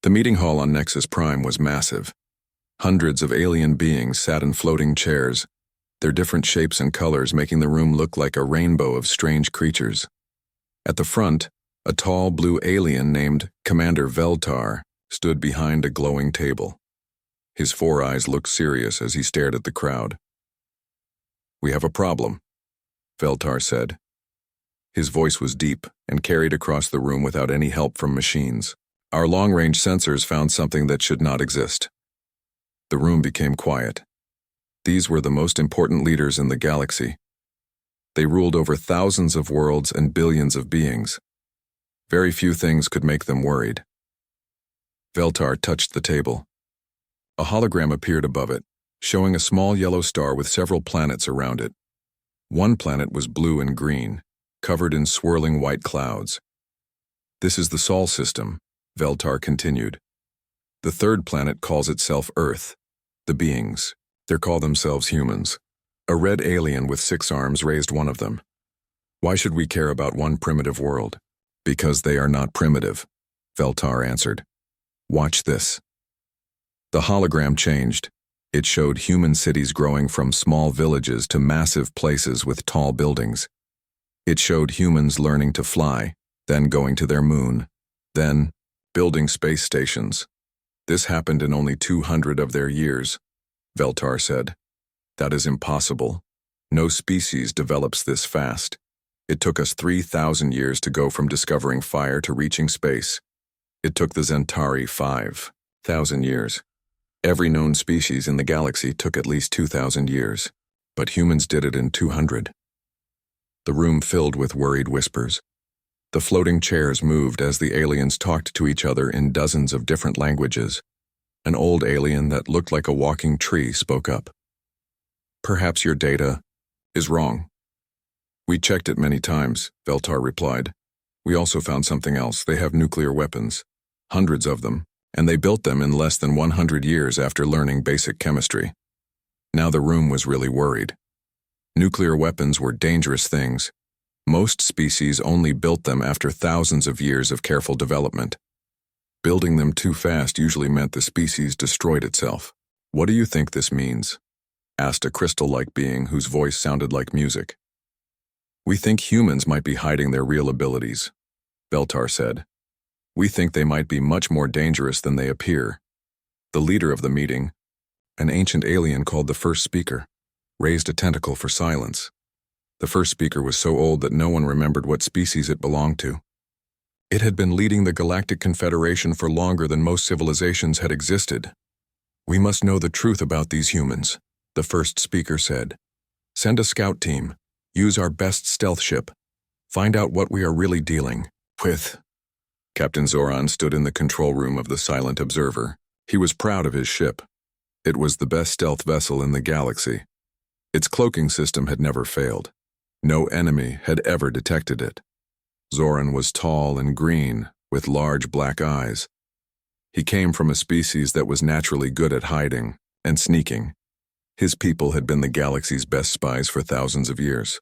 The meeting hall on Nexus Prime was massive. Hundreds of alien beings sat in floating chairs, their different shapes and colors making the room look like a rainbow of strange creatures. At the front, a tall blue alien named Commander Veltar stood behind a glowing table. His four eyes looked serious as he stared at the crowd. "We have a problem," Veltar said. His voice was deep and carried across the room without any help from machines. "Our long-range sensors found something that should not exist." The room became quiet. These were the most important leaders in the galaxy. They ruled over thousands of worlds and billions of beings. Very few things could make them worried. Veltar touched the table. A hologram appeared above it, showing a small yellow star with several planets around it. One planet was blue and green, covered in swirling white clouds. "This is the Sol system," Veltar continued. "The third planet calls itself Earth. The beings, they call themselves humans. A red alien with 6 arms raised one of them. Why should we care about one primitive world? Because they are not primitive," Veltar answered. "Watch this." The hologram changed. It showed human cities growing from small villages to massive places with tall buildings. It showed humans learning to fly, then going to their moon, then building space stations. "This happened in only 200 of their years," Veltar said. "That is impossible. No species develops this fast. It took us 3,000 years to go from discovering fire to reaching space. It took the Zentari 5,000 years. Every known species in the galaxy took at least 2,000 years, but humans did it in 200. The room filled with worried whispers. The floating chairs moved as the aliens talked to each other in dozens of different languages. An old alien that looked like a walking tree spoke up. "Perhaps your data is wrong." "We checked it many times," Veltar replied. "We also found something else. They have nuclear weapons. Hundreds of them, and they built them in less than 100 years after learning basic chemistry." Now the room was really worried. Nuclear weapons were dangerous things. Most species only built them after thousands of years of careful development. Building them too fast usually meant the species destroyed itself. "What do you think this means?" asked a crystal-like being whose voice sounded like music. "We think humans might be hiding their real abilities," Veltar said. "We think they might be much more dangerous than they appear." The leader of the meeting, an ancient alien called the first speaker, raised a tentacle for silence. The first speaker was so old that no one remembered what species it belonged to. It had been leading the Galactic Confederation for longer than most civilizations had existed. "We must know the truth about these humans," the first speaker said. "Send a scout team. Use our best stealth ship. Find out what we are really dealing with." Captain Zoran stood in the control room of the Silent Observer. He was proud of his ship. It was the best stealth vessel in the galaxy. Its cloaking system had never failed. No enemy had ever detected it. Zoran was tall and green, with large black eyes. He came from a species that was naturally good at hiding and sneaking. His people had been the galaxy's best spies for thousands of years.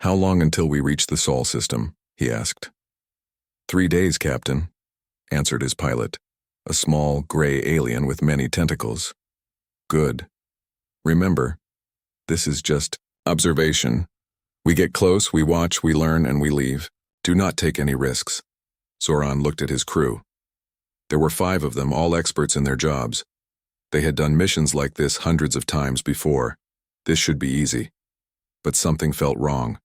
"How long until we reach the Sol system?" he asked. 3 days, Captain," answered his pilot, a small, gray alien with many tentacles. "Good. Remember, this is just observation. We get close, we watch, we learn, and we leave. Do not take any risks." Zoran looked at his crew. There were 5 of them, all experts in their jobs. They had done missions like this hundreds of times before. This should be easy. But something felt wrong.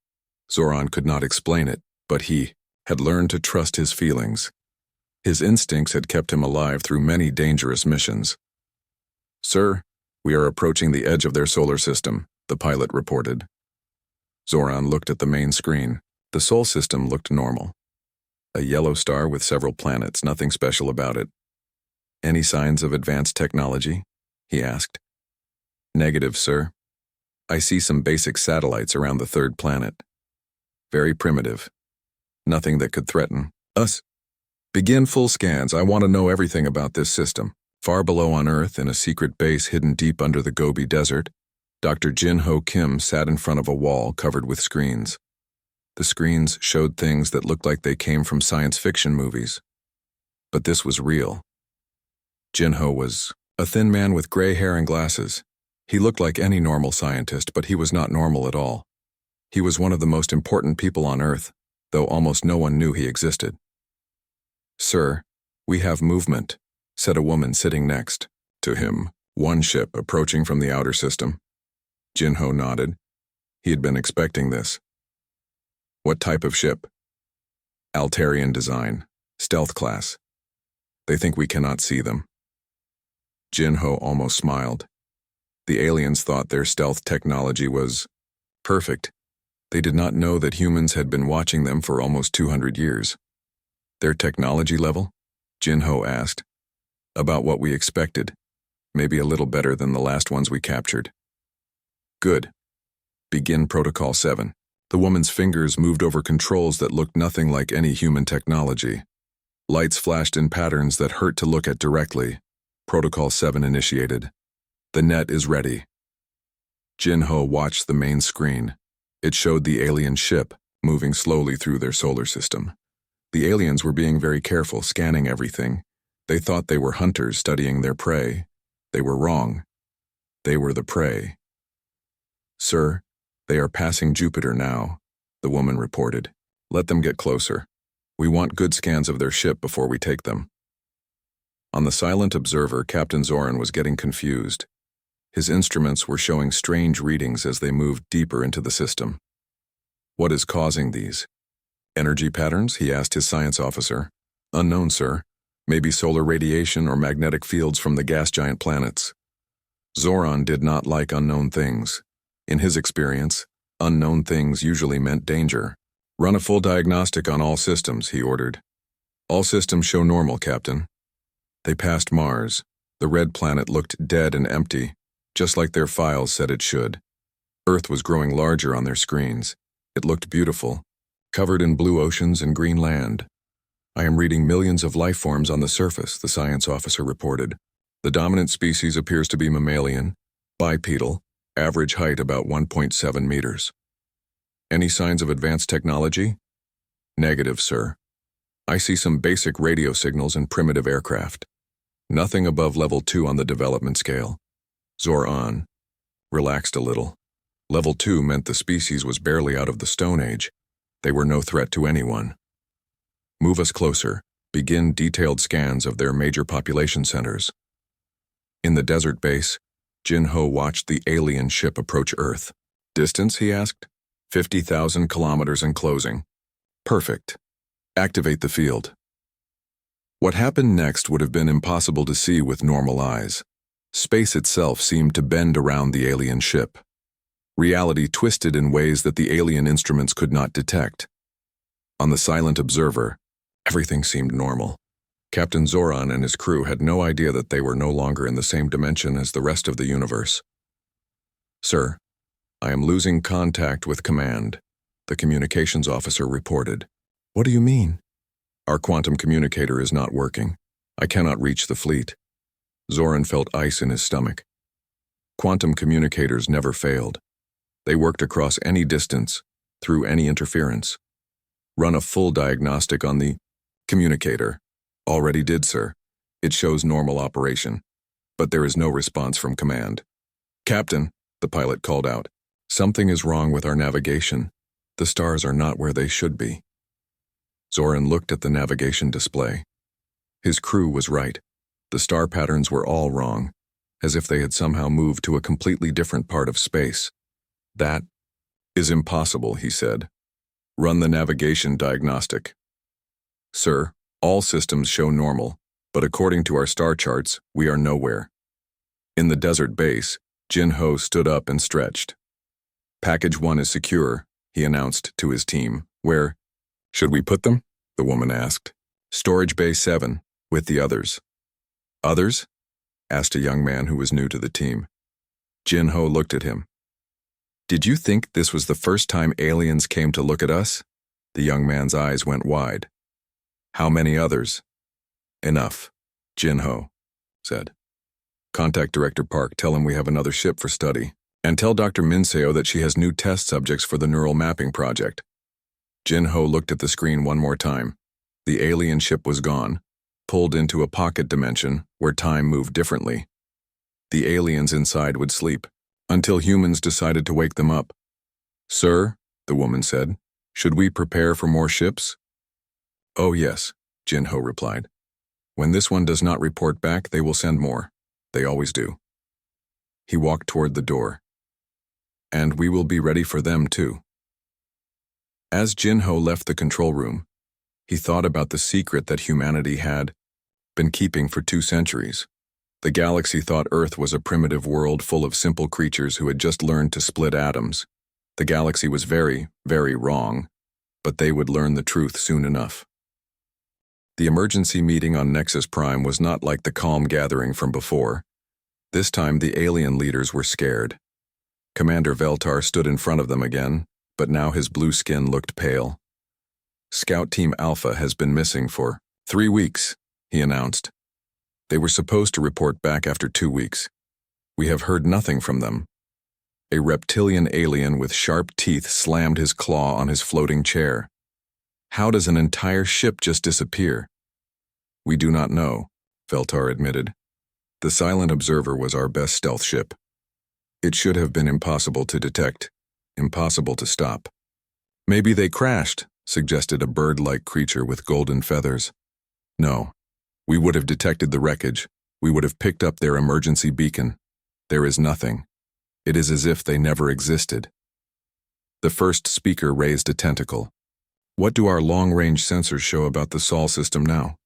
Zoran could not explain it, but he had learned to trust his feelings. His instincts had kept him alive through many dangerous missions. "Sir, we are approaching the edge of their solar system," the pilot reported. Zoran looked at the main screen. The Sol system looked normal. A yellow star with several planets, nothing special about it. "Any signs of advanced technology?" he asked. "Negative, sir. I see some basic satellites around the third planet. Very primitive. Nothing that could threaten us. Begin full scans. I want to know everything about this system." Far below on Earth, in a secret base hidden deep under the Gobi Desert, Dr. Jin-Ho Kim sat in front of a wall covered with screens. The screens showed things that looked like they came from science fiction movies. But this was real. Jinho was a thin man with gray hair and glasses. He looked like any normal scientist, but he was not normal at all. He was one of the most important people on Earth, though almost no one knew he existed. "Sir, we have movement," said a woman sitting next to him, one ship approaching from the outer system. Jinho nodded. He had been expecting this. "What type of ship?" "Altarian design, stealth class. They think we cannot see them." Jinho almost smiled. The aliens thought their stealth technology was perfect. They did not know that humans had been watching them for almost 200 years. "Their technology level?" Jinho asked. "About what we expected. Maybe a little better than the last ones we captured." "Good. Begin Protocol 7. The woman's fingers moved over controls that looked nothing like any human technology. Lights flashed in patterns that hurt to look at directly. Protocol 7 initiated. "The net is ready." Jinho watched the main screen. It showed the alien ship moving slowly through their solar system. The aliens were being very careful, scanning everything. They thought they were hunters studying their prey. They were wrong. They were the prey. "Sir, they are passing Jupiter now," the woman reported. "Let them get closer. We want good scans of their ship before we take them." On the silent observer, Captain Zoran was getting confused. His instruments were showing strange readings as they moved deeper into the system. "What is causing these energy patterns?" he asked his science officer. "Unknown, sir. Maybe solar radiation or magnetic fields from the gas giant planets." Zoran did not like unknown things. In his experience, unknown things usually meant danger. "Run a full diagnostic on all systems," he ordered. "All systems show normal, Captain." They passed Mars. The red planet looked dead and empty, just like their files said it should. Earth was growing larger on their screens. It looked beautiful, covered in blue oceans and green land. "I am reading millions of life forms on the surface," the science officer reported. "The dominant species appears to be mammalian, bipedal, average height about 1.7 meters. Any signs of advanced technology?" "Negative, sir. I see some basic radio signals and primitive aircraft. Nothing above level 2 on the development scale." Zoran relaxed a little. Level 2 meant the species was barely out of the Stone Age. They were no threat to anyone. "Move us closer. Begin detailed scans of their major population centers." In the desert base, Jinho watched the alien ship approach Earth. "Distance?" he asked. 50,000 kilometers and closing." "Perfect. Activate the field." What happened next would have been impossible to see with normal eyes. Space itself seemed to bend around the alien ship. Reality twisted in ways that the alien instruments could not detect. On the silent observer, everything seemed normal. Captain Zoran and his crew had no idea that they were no longer in the same dimension as the rest of the universe. "Sir, I am losing contact with command," the communications officer reported. "What do you mean?" "Our quantum communicator is not working. I cannot reach the fleet." Zoran felt ice in his stomach. Quantum communicators never failed. They worked across any distance, through any interference. "Run a full diagnostic on the communicator." "Already did, sir. It shows normal operation. But there is no response from command." "Captain," the pilot called out, "something is wrong with our navigation. The stars are not where they should be." Zoran looked at the navigation display. His crew was right. The star patterns were all wrong, as if they had somehow moved to a completely different part of space. "That is impossible," he said. "Run the navigation diagnostic." "Sir, all systems show normal, but according to our star charts, we are nowhere." In the desert base, Jinho stood up and stretched. "Package 1 is secure," he announced to his team. "Where should we put them?" the woman asked. "Storage Bay 7, with the others." "Others?" asked a young man who was new to the team. Jinho looked at him. "Did you think this was the first time aliens came to look at us?" The young man's eyes went wide. "How many others?" "Enough," Jinho said. "Contact Director Park, tell him we have another ship for study. And tell Dr. Minseo that she has new test subjects for the neural mapping project." Jinho looked at the screen one more time. The alien ship was gone. pulled into a pocket dimension where time moved differently. The aliens inside would sleep, until humans decided to wake them up. "Sir," the woman said, "should we prepare for more ships?" "Oh yes," Jinho replied. "When this one does not report back, they will send more. They always do." He walked toward the door. "And we will be ready for them too." As Jinho left the control room, he thought about the secret that humanity had been keeping for 2 centuries. The galaxy thought Earth was a primitive world full of simple creatures who had just learned to split atoms. The galaxy was very, very wrong, but they would learn the truth soon enough. The emergency meeting on Nexus Prime was not like the calm gathering from before. This time the alien leaders were scared. Commander Veltar stood in front of them again, but now his blue skin looked pale. "Scout Team Alpha has been missing for 3 weeks, he announced. "They were supposed to report back after 2 weeks. We have heard nothing from them." A reptilian alien with sharp teeth slammed his claw on his floating chair. "How does an entire ship just disappear?" "We do not know," Veltar admitted. "The Silent Observer was our best stealth ship. It should have been impossible to detect, impossible to stop." "Maybe they crashed," suggested a bird-like creature with golden feathers. "No. We would have detected the wreckage. We would have picked up their emergency beacon. There is nothing. It is as if they never existed." The first speaker raised a tentacle. "What do our long-range sensors show about the Sol system now?"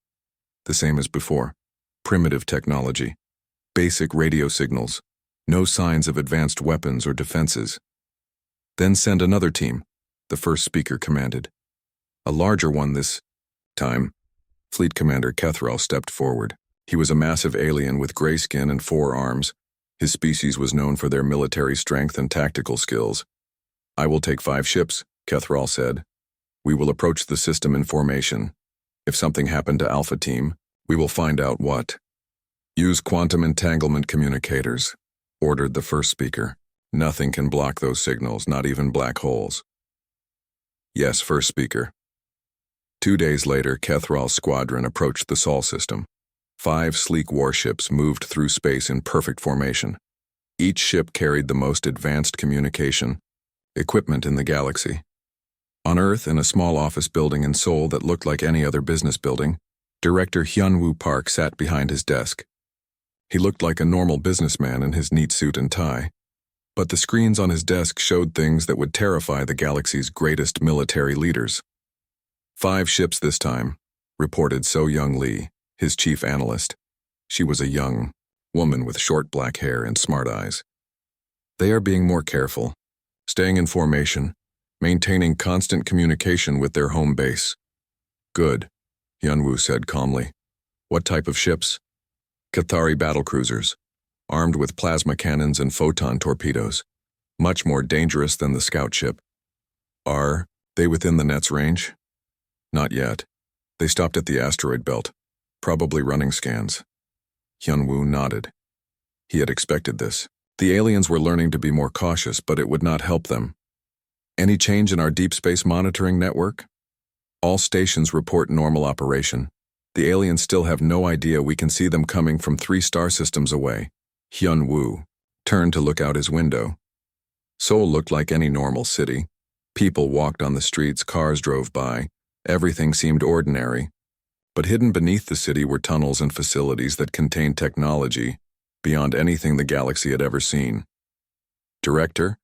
"The same as before. Primitive technology. Basic radio signals. No signs of advanced weapons or defenses." "Then send another team," the first speaker commanded. "A larger one this time." Fleet Commander Kethral stepped forward. He was a massive alien with gray skin and 4 arms. His species was known for their military strength and tactical skills. "I will take 5 ships," Kethral said. "We will approach the system in formation. If something happened to Alpha Team, we will find out what." "Use quantum entanglement communicators," ordered the first speaker. "Nothing can block those signals, not even black holes." "Yes, first speaker." 2 days later, Kethral's squadron approached the Sol system. 5 sleek warships moved through space in perfect formation. Each ship carried the most advanced communication equipment in the galaxy. On Earth, in a small office building in Seoul that looked like any other business building, Director Hyunwoo Park sat behind his desk. He looked like a normal businessman in his neat suit and tie, but the screens on his desk showed things that would terrify the galaxy's greatest military leaders. 5 ships this time, reported So Young Lee, his chief analyst. She was a young woman with short black hair and smart eyes. "They are being more careful, staying in formation, maintaining constant communication with their home base." "Good," Hyunwoo said calmly. "What type of ships?" "Cathari battlecruisers, armed with plasma cannons and photon torpedoes, much more dangerous than the scout ship." "Are they within the net's range?" "Not yet. They stopped at the asteroid belt, probably running scans." Hyunwoo nodded. He had expected this. The aliens were learning to be more cautious, but it would not help them. "Any change in our deep space monitoring network?" "All stations report normal operation. The aliens still have no idea we can see them coming from 3 star systems away." Hyunwoo turned to look out his window. Seoul looked like any normal city. People walked on the streets, cars drove by. Everything seemed ordinary. But hidden beneath the city were tunnels and facilities that contained technology beyond anything the galaxy had ever seen. "Director,"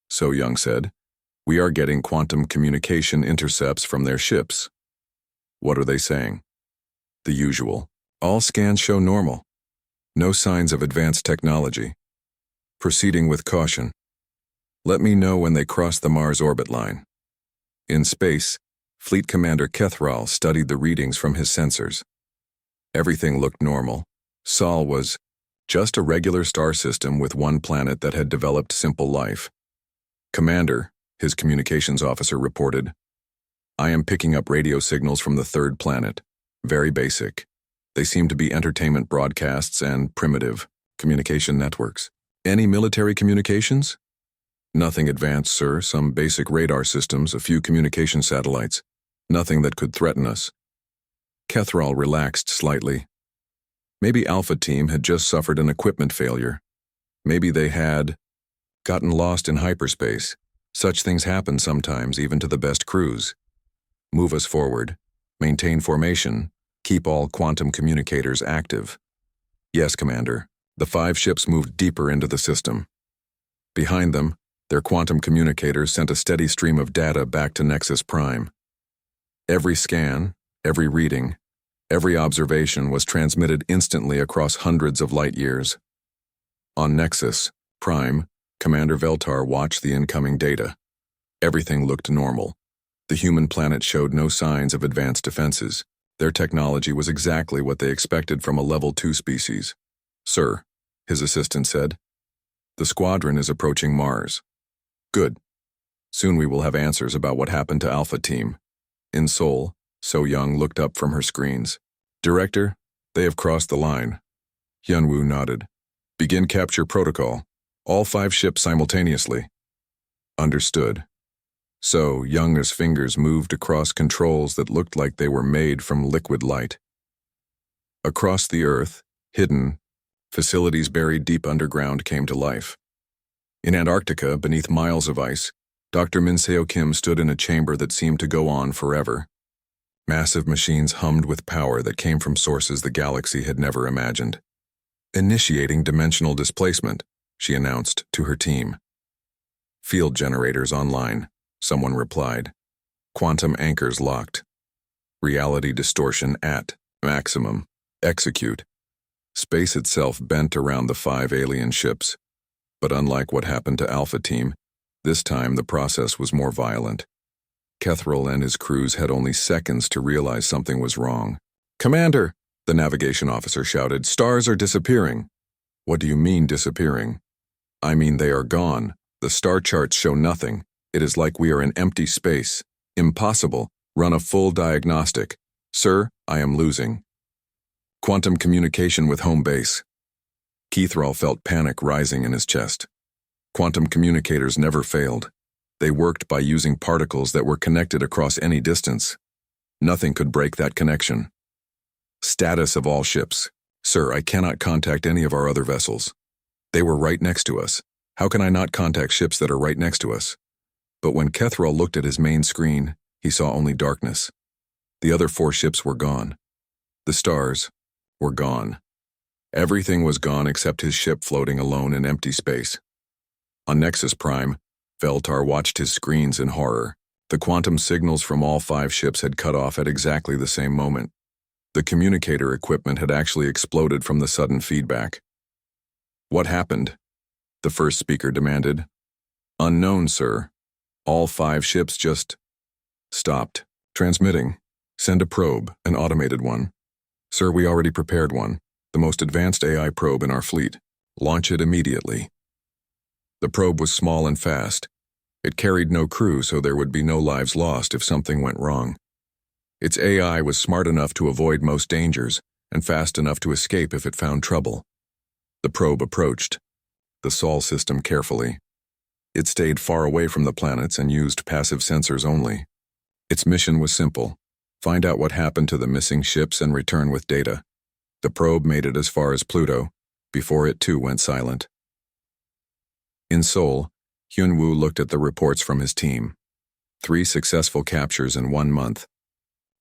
So Young said, "we are getting quantum communication intercepts from their ships." "What are they saying?" "The usual. All scans show normal. No signs of advanced technology. Proceeding with caution. Let me know when they cross the Mars orbit line." In space, Fleet Commander Kethral studied the readings from his sensors. Everything looked normal. Sol was just a regular star system with one planet that had developed simple life. "Commander," his communications officer reported, "I am picking up radio signals from the 3rd planet. Very basic. They seem to be entertainment broadcasts and primitive communication networks." "Any military communications?" "Nothing advanced, sir. Some basic radar systems, a few communication satellites. Nothing that could threaten us." Kethral relaxed slightly. Maybe Alpha Team had just suffered an equipment failure. Maybe they had gotten lost in hyperspace. Such things happen sometimes, even to the best crews. Move us forward. Maintain formation. Keep all quantum communicators active. Yes, Commander. The 5 ships moved deeper into the system. Behind them, their quantum communicators sent a steady stream of data back to Nexus Prime. Every scan, every reading, every observation was transmitted instantly across hundreds of light years. On Nexus Prime, Commander Veltar watched the incoming data. Everything looked normal. The human planet showed no signs of advanced defenses. Their technology was exactly what they expected from a Level 2 species. Sir, his assistant said, the squadron is approaching Mars. Good. Soon we will have answers about what happened to Alpha Team. In Seoul, So Young looked up from her screens. Director, they have crossed the line. Hyunwoo nodded. Begin capture protocol. All 5 ships simultaneously. Understood. So Young's fingers moved across controls that looked like they were made from liquid light. Across the Earth, hidden, facilities buried deep underground came to life. In Antarctica, beneath miles of ice, Dr. Min Seo Kim stood in a chamber that seemed to go on forever. Massive machines hummed with power that came from sources the galaxy had never imagined. Initiating dimensional displacement, she announced to her team. Field generators online, someone replied. Quantum anchors locked. Reality distortion at maximum. Execute. Space itself bent around the 5 alien ships. But unlike what happened to Alpha Team, this time the process was more violent. Kethral and his crews had only seconds to realize something was wrong. Commander, the navigation officer shouted, stars are disappearing. What do you mean disappearing? I mean they are gone. The star charts show nothing. It is like we are in empty space. Impossible. Run a full diagnostic. Sir, I am losing. Quantum communication with home base. Kethral felt panic rising in his chest. Quantum communicators never failed. They worked by using particles that were connected across any distance. Nothing could break that connection. Status of all ships. Sir, I cannot contact any of our other vessels. They were right next to us. How can I not contact ships that are right next to us? But when Kethral looked at his main screen, he saw only darkness. The other 4 ships were gone. The stars were gone. Everything was gone except his ship floating alone in empty space. On Nexus Prime, Veltar watched his screens in horror. The quantum signals from all 5 ships had cut off at exactly the same moment. The communicator equipment had actually exploded from the sudden feedback. What happened? The first speaker demanded. Unknown, sir. All 5 ships just stopped. Transmitting. Send a probe, an automated one. Sir, we already prepared one. The most advanced AI probe in our fleet. Launch it immediately. The probe was small and fast. It carried no crew, so there would be no lives lost if something went wrong. Its AI was smart enough to avoid most dangers and fast enough to escape if it found trouble. The probe approached the Sol system carefully. It stayed far away from the planets and used passive sensors only. Its mission was simple: find out what happened to the missing ships and return with data. The probe made it as far as Pluto, before it too went silent. In Seoul, Hyunwoo looked at the reports from his team. 3 successful captures in 1 month.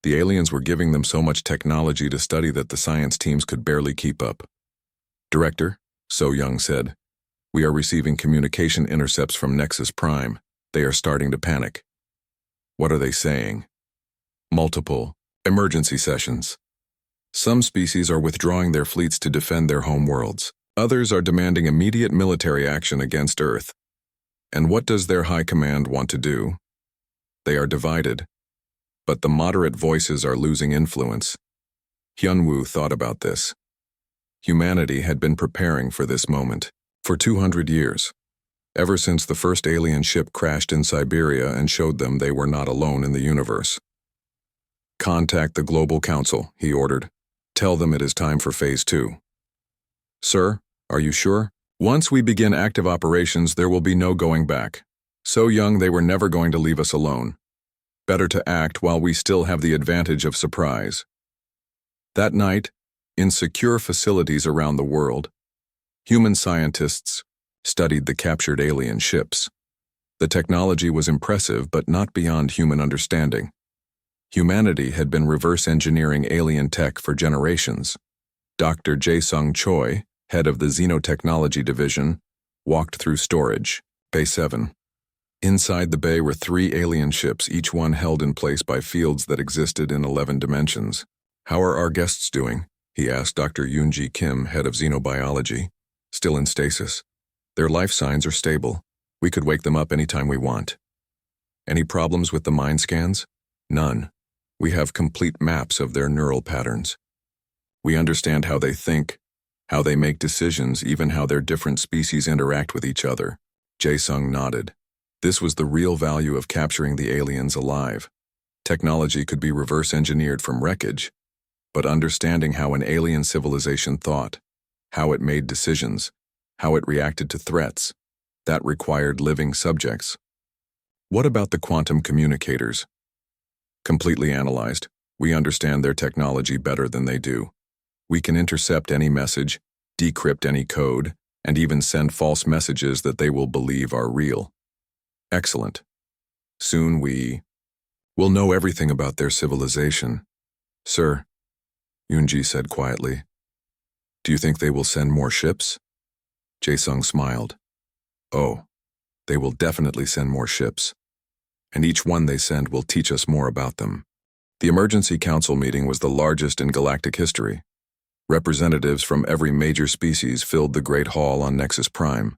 The aliens were giving them so much technology to study that the science teams could barely keep up. Director, So Young said, we are receiving communication intercepts from Nexus Prime. They are starting to panic. What are they saying? Multiple emergency sessions. Some species are withdrawing their fleets to defend their home worlds. Others are demanding immediate military action against Earth. And what does their high command want to do? They are divided. But the moderate voices are losing influence. Hyunwoo thought about this. Humanity had been preparing for this moment for 200 years, ever since the first alien ship crashed in Siberia and showed them they were not alone in the universe. Contact the Global Council, he ordered. Tell them it is time for Phase 2. Sir, are you sure? Once we begin active operations, there will be no going back. So young they were never going to leave us alone. Better to act while we still have the advantage of surprise. That night, in secure facilities around the world, human scientists studied the captured alien ships. The technology was impressive but not beyond human understanding. Humanity had been reverse engineering alien tech for generations. Dr. Jae-sung Choi, head of the Xenotechnology Division, walked through storage, Bay 7. Inside the bay were 3 alien ships, each one held in place by fields that existed in 11 dimensions. "How are our guests doing?" he asked Dr. Yoonji Kim, head of Xenobiology. "Still in stasis. Their life signs are stable. We could wake them up anytime we want." "Any problems with the mind scans?" "None. We have complete maps of their neural patterns. We understand how they think, how they make decisions, even how their different species interact with each other." Jae-sung nodded. This was the real value of capturing the aliens alive. Technology could be reverse engineered from wreckage, but understanding how an alien civilization thought, how it made decisions, how it reacted to threats, that required living subjects. "What about the quantum communicators?" "Completely analyzed. We understand their technology better than they do. We can intercept any message, decrypt any code, and even send false messages that they will believe are real." "Excellent. Soon we'll know everything about their civilization." "Sir," Yoonji said quietly, "do you think they will send more ships?" Jae-sung smiled. "Oh, they will definitely send more ships. And each one they send will teach us more about them." The emergency council meeting was the largest in galactic history. Representatives from every major species filled the Great Hall on Nexus Prime.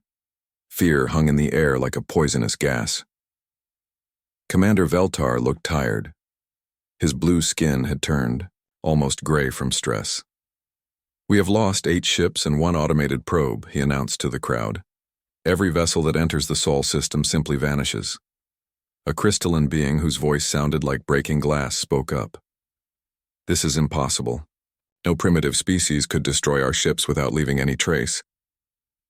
Fear hung in the air like a poisonous gas. Commander Veltar looked tired. His blue skin had turned almost gray from stress. "We have lost 8 ships and 1 automated probe," he announced to the crowd. "Every vessel that enters the Sol system simply vanishes." A crystalline being whose voice sounded like breaking glass spoke up. "This is impossible. No primitive species could destroy our ships without leaving any trace."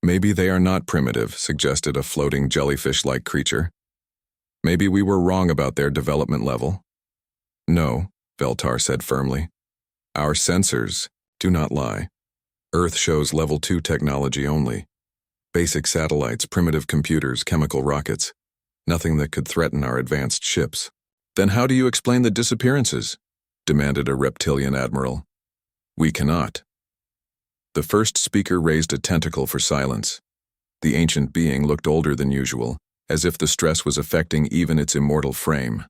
"Maybe they are not primitive," suggested a floating jellyfish-like creature. "Maybe we were wrong about their development level." "No," Veltar said firmly. "Our sensors do not lie. Earth shows level 2 technology only. Basic satellites, primitive computers, chemical rockets. Nothing that could threaten our advanced ships." "Then how do you explain the disappearances?" demanded a reptilian admiral. "We cannot." The first speaker raised a tentacle for silence. The ancient being looked older than usual, as if the stress was affecting even its immortal frame.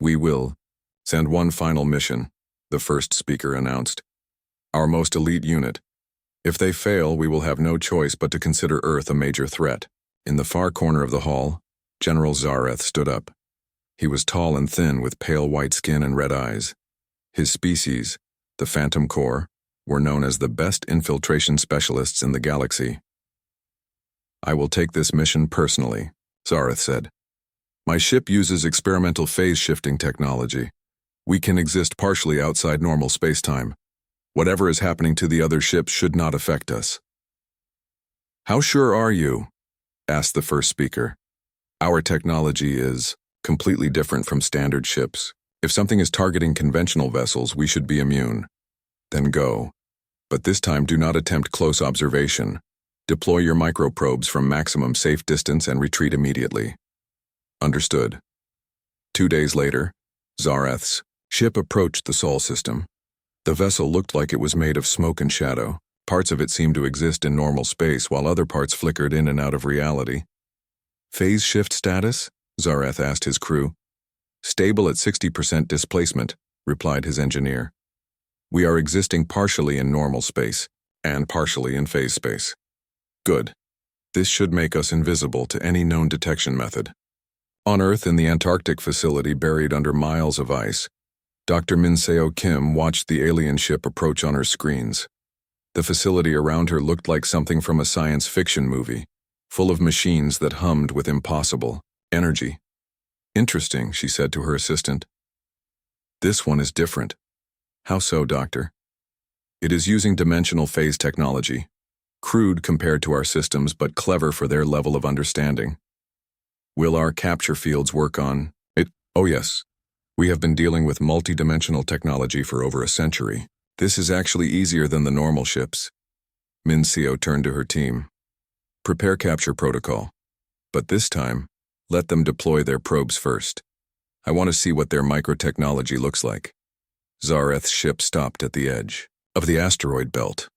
"We will send one final mission," the first speaker announced. "Our most elite unit. If they fail, we will have no choice but to consider Earth a major threat." In the far corner of the hall, General Zareth stood up. He was tall and thin with pale white skin and red eyes. His species, the Phantom Corps, were known as the best infiltration specialists in the galaxy. "I will take this mission personally," Zareth said. "My ship uses experimental phase-shifting technology. We can exist partially outside normal space-time. Whatever is happening to the other ships should not affect us." "How sure are you?" asked the first speaker. "Our technology is completely different from standard ships. If something is targeting conventional vessels, we should be immune. Then go. But this time do not attempt close observation. Deploy your microprobes from maximum safe distance and retreat immediately." "Understood." 2 days later, Zareth's ship approached the Sol system. The vessel looked like it was made of smoke and shadow. Parts of it seemed to exist in normal space, while other parts flickered in and out of reality. "Phase shift status?" Zareth asked his crew. "Stable at 60% displacement," replied his engineer. "We are existing partially in normal space, and partially in phase space." "Good. This should make us invisible to any known detection method." On Earth, in the Antarctic facility buried under miles of ice, Dr. Min-seo Kim watched the alien ship approach on her screens. The facility around her looked like something from a science fiction movie, full of machines that hummed with impossible energy. "Interesting," she said to her assistant. "This one is different." "How so, Doctor?" "It is using dimensional phase technology. Crude compared to our systems, but clever for their level of understanding." "Will our capture fields work on it?" "Oh yes. We have been dealing with multi-dimensional technology for over a century. This is actually easier than the normal ships. Min Seo turned to her team. Prepare capture protocol. But this time, let them deploy their probes first. I want to see what their microtechnology looks like. Zareth's ship stopped at the edge of the asteroid belt.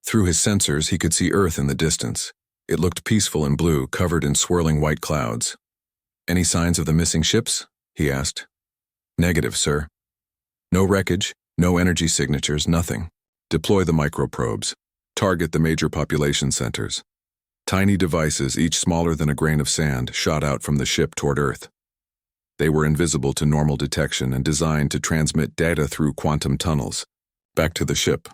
Through his sensors, he could see Earth in the distance. It looked peaceful and blue, covered in swirling white clouds. Any signs of the missing ships? He asked. Negative, sir. No wreckage, no energy signatures, nothing. Deploy the microprobes. Target the major population centers. Tiny devices, each smaller than a grain of sand, shot out from the ship toward Earth. They were invisible to normal detection and designed to transmit data through quantum tunnels. Back to the ship.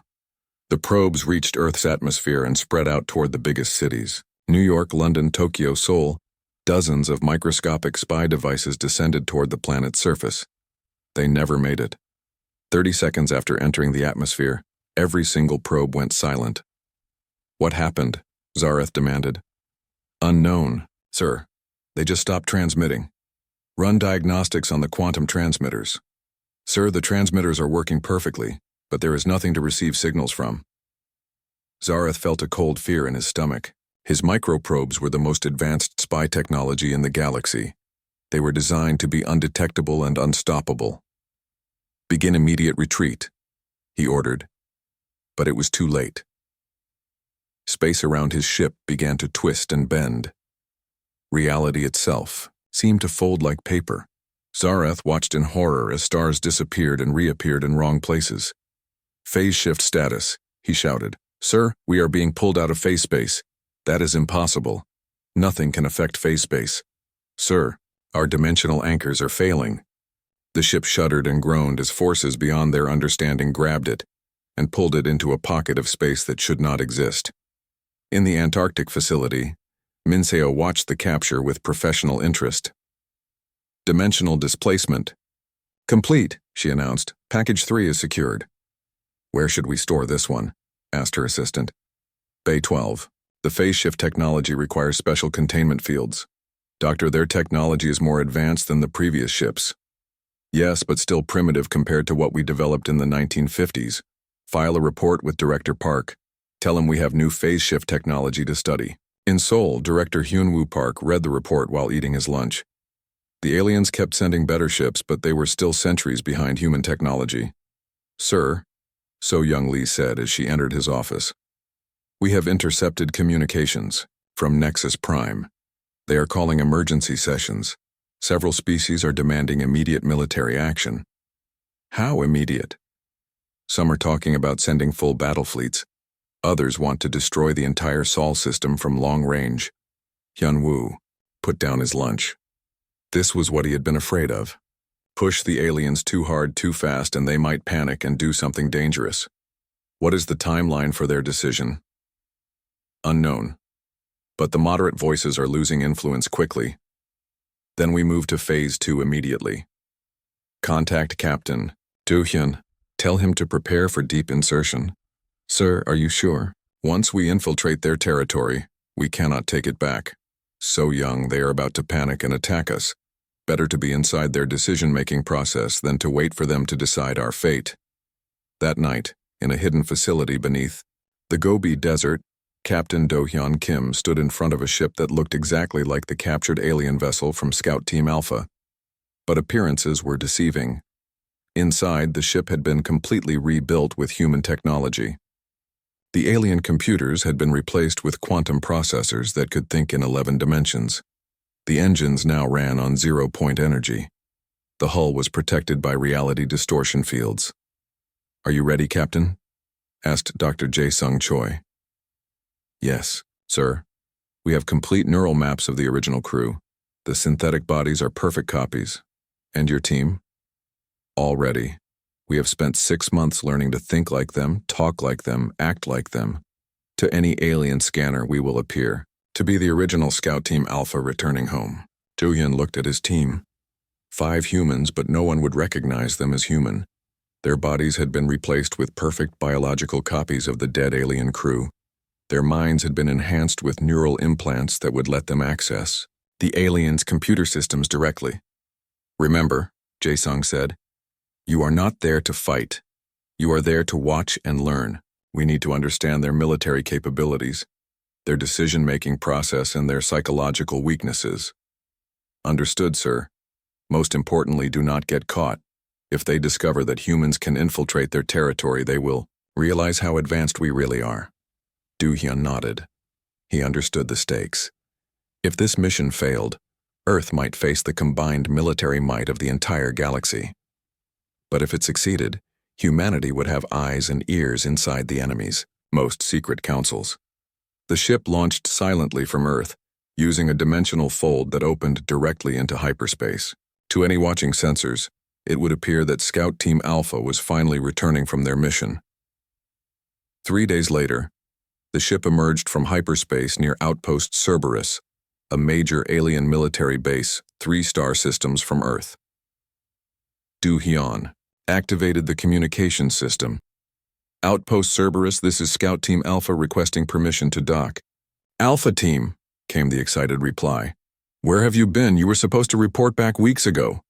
The probes reached Earth's atmosphere and spread out toward the biggest cities. New York, London, Tokyo, Seoul. Dozens of microscopic spy devices descended toward the planet's surface. They never made it. 30 seconds after entering the atmosphere, every single probe went silent. What happened? Zareth demanded. Unknown, sir. They just stopped transmitting. Run diagnostics on the quantum transmitters. Sir, the transmitters are working perfectly, but there is nothing to receive signals from. Zareth felt a cold fear in his stomach. His microprobes were the most advanced spy technology in the galaxy. They were designed to be undetectable and unstoppable. Begin immediate retreat, he ordered. But it was too late. Space around his ship began to twist and bend. Reality itself seemed to fold like paper. Zareth watched in horror as stars disappeared and reappeared in wrong places. Phase shift status, he shouted. Sir, we are being pulled out of phase space. That is impossible. Nothing can affect phase space. Sir, our dimensional anchors are failing. The ship shuddered and groaned as forces beyond their understanding grabbed it and pulled it into a pocket of space that should not exist. In the Antarctic facility, Min Seo watched the capture with professional interest. Dimensional displacement. Complete, she announced. Package 3 is secured. Where should we store this one? Asked her assistant. Bay 12. The phase shift technology requires special containment fields. Doctor, their technology is more advanced than the previous ships. Yes, but still primitive compared to what we developed in the 1950s. File a report with Director Park. Tell him we have new phase shift technology to study. In Seoul, Director Hyunwoo Park read the report while eating his lunch. The aliens kept sending better ships, but they were still centuries behind human technology. Sir, So Young Lee said as she entered his office. We have intercepted communications from Nexus Prime. They are calling emergency sessions. Several species are demanding immediate military action. How immediate? Some are talking about sending full battle fleets. Others want to destroy the entire Sol system from long range. Hyunwoo put down his lunch. This was what he had been afraid of. Push the aliens too hard too fast and they might panic and do something dangerous. What is the timeline for their decision? Unknown. But the moderate voices are losing influence quickly. Then we move to Phase 2 immediately. Contact Captain Do-hyun. Tell him to prepare for deep insertion. Sir, are you sure? Once we infiltrate their territory, we cannot take it back. So young, they are about to panic and attack us. Better to be inside their decision-making process than to wait for them to decide our fate. That night, in a hidden facility beneath the Gobi Desert, Captain Do-hyun Kim stood in front of a ship that looked exactly like the captured alien vessel from Scout Team Alpha. But appearances were deceiving. Inside, the ship had been completely rebuilt with human technology. The alien computers had been replaced with quantum processors that could think in 11 dimensions. The engines now ran on zero-point energy. The hull was protected by reality distortion fields. Are you ready, Captain? Asked Dr. Jae-sung Choi. Yes, sir. We have complete neural maps of the original crew. The synthetic bodies are perfect copies. And your team? All ready. We have spent 6 months learning to think like them, talk like them, act like them. To any alien scanner we will appear, to be the original Scout Team Alpha returning home. Do-hyun looked at his team. 5 humans, but no one would recognize them as human. Their bodies had been replaced with perfect biological copies of the dead alien crew. Their minds had been enhanced with neural implants that would let them access the aliens' computer systems directly. Remember, Jae-sung said, you are not there to fight. You are there to watch and learn. We need to understand their military capabilities, their decision-making process, and their psychological weaknesses. Understood, sir. Most importantly, do not get caught. If they discover that humans can infiltrate their territory, they will realize how advanced we really are. Do-hyun nodded. He understood the stakes. If this mission failed, Earth might face the combined military might of the entire galaxy. But if it succeeded, humanity would have eyes and ears inside the enemy's most secret councils. The ship launched silently from Earth, using a dimensional fold that opened directly into hyperspace. To any watching sensors, it would appear that Scout Team Alpha was finally returning from their mission. 3 days later, the ship emerged from hyperspace near Outpost Cerberus, a major alien military base 3-star systems from Earth. Do-hyun activated the communications system. Outpost Cerberus, this is Scout Team Alpha requesting permission to dock. Alpha Team, came the excited reply. Where have you been? You were supposed to report back weeks ago.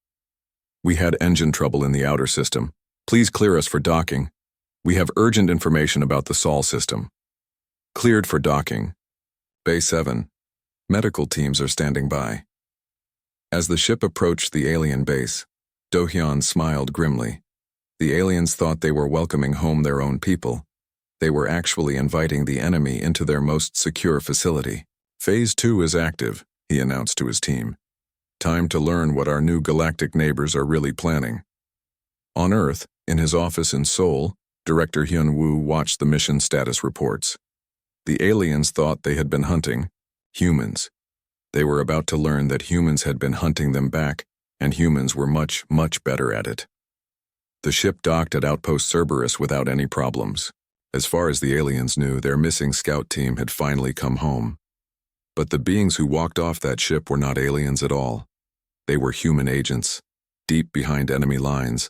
We had engine trouble in the outer system. Please clear us for docking. We have urgent information about the Sol system. Cleared for docking. Bay 7. Medical teams are standing by. As the ship approached the alien base, Do-hyun smiled grimly. The aliens thought they were welcoming home their own people. They were actually inviting the enemy into their most secure facility. Phase 2 is active, he announced to his team. Time to learn what our new galactic neighbors are really planning. On Earth, in his office in Seoul, Director Hyun-woo watched the mission status reports. The aliens thought they had been hunting humans. They were about to learn that humans had been hunting them back, and humans were much, much better at it. The ship docked at Outpost Cerberus without any problems. As far as the aliens knew, their missing scout team had finally come home. But the beings who walked off that ship were not aliens at all. They were human agents, deep behind enemy lines,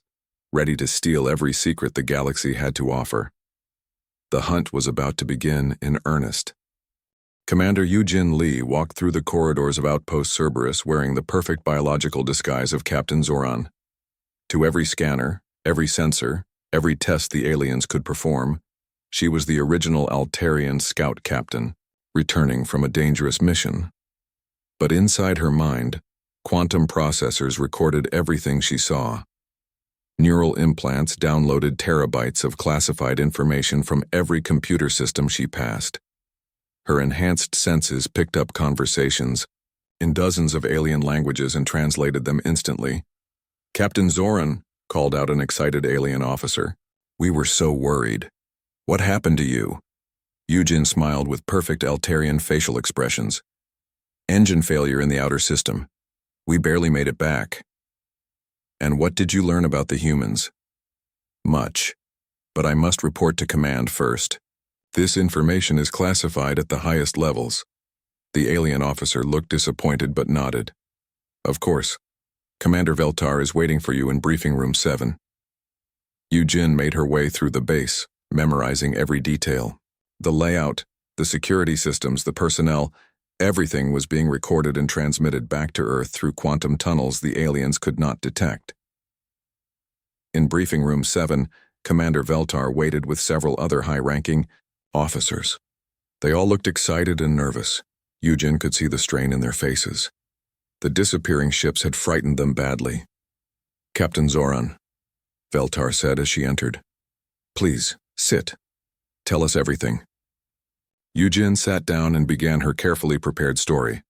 ready to steal every secret the galaxy had to offer. The hunt was about to begin in earnest. Commander Yoo-jin Lee walked through the corridors of Outpost Cerberus wearing the perfect biological disguise of Captain Zoran. To every scanner, every sensor, every test the aliens could perform, she was the original Altarian scout captain, returning from a dangerous mission. But inside her mind, quantum processors recorded everything she saw. Neural implants downloaded terabytes of classified information from every computer system she passed. Her enhanced senses picked up conversations in dozens of alien languages and translated them instantly. Captain Zoran, called out an excited alien officer. We were so worried. What happened to you? Yoo-jin smiled with perfect Altarian facial expressions. Engine failure in the outer system. We barely made it back. And what did you learn about the humans? Much. But I must report to command first. This information is classified at the highest levels. The alien officer looked disappointed but nodded. Of course. Commander Veltar is waiting for you in briefing room 7. Yoo-jin made her way through the base, memorizing every detail. The layout, the security systems, the personnel, everything was being recorded and transmitted back to Earth through quantum tunnels the aliens could not detect. In briefing room 7, Commander Veltar waited with several other high-ranking officers. They all looked excited and nervous. Yoo-jin could see the strain in their faces. The disappearing ships had frightened them badly. Captain Zoran, Veltar said as she entered. Please, sit. Tell us everything. Yoo-jin sat down and began her carefully prepared story.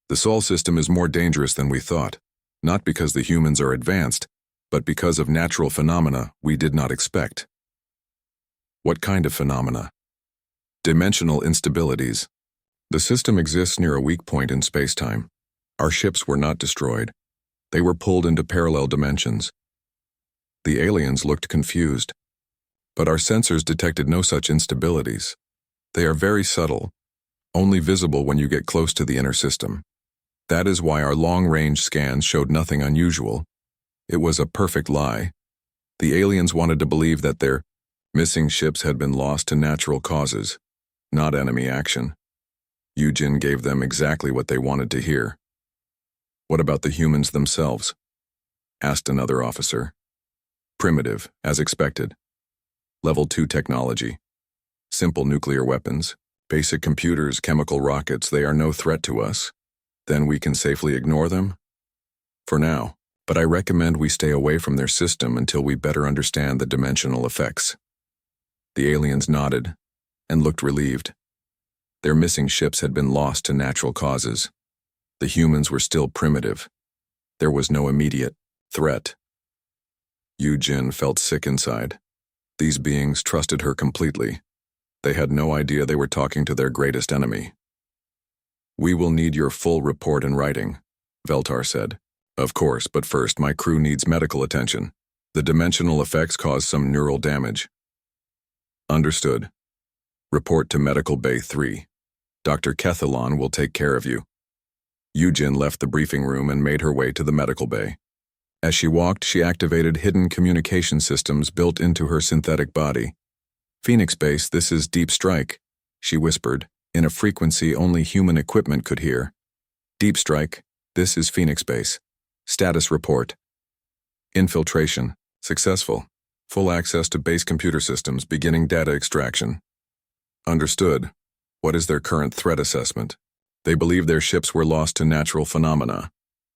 The Sol system is more dangerous than we thought, not because the humans are advanced, but because of natural phenomena we did not expect. What kind of phenomena? Dimensional instabilities. The system exists near a weak point in space-time. Our ships were not destroyed. They were pulled into parallel dimensions. The aliens looked confused, but our sensors detected no such instabilities. They are very subtle, only visible when you get close to the inner system. That is why our long-range scans showed nothing unusual. It was a perfect lie. The aliens wanted to believe that their missing ships had been lost to natural causes, not enemy action. Yoo-jin gave them exactly what they wanted to hear. What about the humans themselves? Asked another officer. Primitive, as expected. Level 2 technology. Simple nuclear weapons, basic computers, chemical rockets, they are no threat to us. Then we can safely ignore them? For now, but I recommend we stay away from their system until we better understand the dimensional effects. The aliens nodded and looked relieved. Their missing ships had been lost to natural causes. The humans were still primitive. There was no immediate threat. Yu-Jin felt sick inside. These beings trusted her completely. They had no idea they were talking to their greatest enemy. "We will need your full report in writing," Veltar said. "Of course, but first my crew needs medical attention. The dimensional effects cause some neural damage." "Understood. Report to Medical Bay 3. Dr. Kethalon will take care of you." Yu-Jin left the briefing room and made her way to the medical bay. As she walked, she activated hidden communication systems built into her synthetic body. "Phoenix Base, this is Deep Strike," she whispered, in a frequency only human equipment could hear. "Deep Strike, this is Phoenix Base. Status report. Infiltration. Successful. Full access to base computer systems, beginning data extraction." "Understood. What is their current threat assessment?" "They believe their ships were lost to natural phenomena.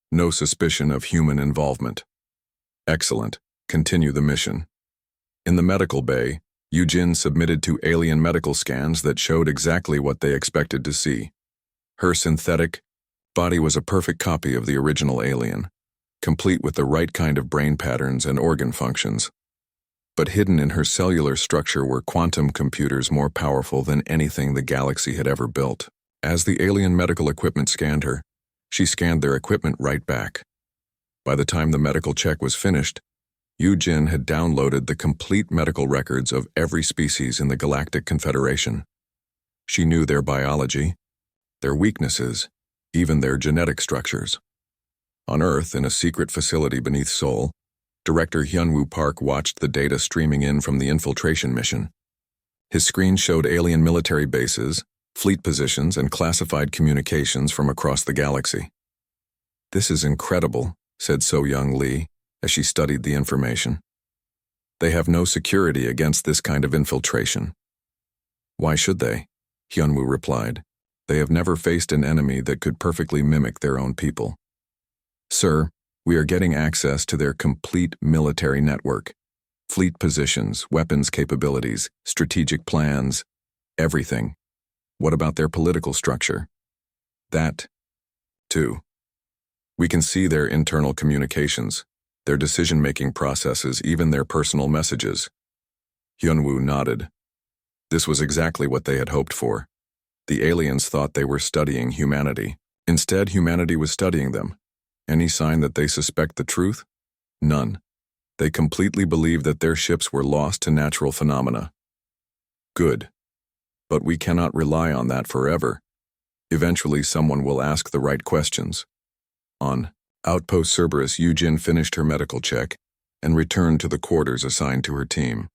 No suspicion of human involvement." "Excellent. Continue the mission." In the medical bay, Yu-Jin submitted 2 alien medical scans that showed exactly what they expected to see. Her synthetic body was a perfect copy of the original alien, complete with the right kind of brain patterns and organ functions. But hidden in her cellular structure were quantum computers more powerful than anything the galaxy had ever built. As the alien medical equipment scanned her, she scanned their equipment right back. By the time the medical check was finished, Yu-Jin had downloaded the complete medical records of every species in the Galactic Confederation. She knew their biology, their weaknesses, even their genetic structures. On Earth, in a secret facility beneath Seoul, Director Hyunwoo Park watched the data streaming in from the infiltration mission. His screen showed alien military bases, fleet positions, and classified communications from across the galaxy. "This is incredible," said So-Young Lee, as she studied the information. "They have no security against this kind of infiltration." "Why should they?" Hyunwoo replied. "They have never faced an enemy that could perfectly mimic their own people." "Sir, we are getting access to their complete military network. Fleet positions, weapons capabilities, strategic plans, everything. What about their political structure?" "That, too. We can see their internal communications, their decision-making processes, even their personal messages." Hyunwoo nodded. This was exactly what they had hoped for. The aliens thought they were studying humanity. Instead, humanity was studying them. Any sign that they suspect the truth? None. They completely believe that their ships were lost to natural phenomena. Good. But we cannot rely on that forever. Eventually, someone will ask the right questions. On Outpost Cerberus, Yu-Jin finished her medical check and returned to the quarters assigned to her team.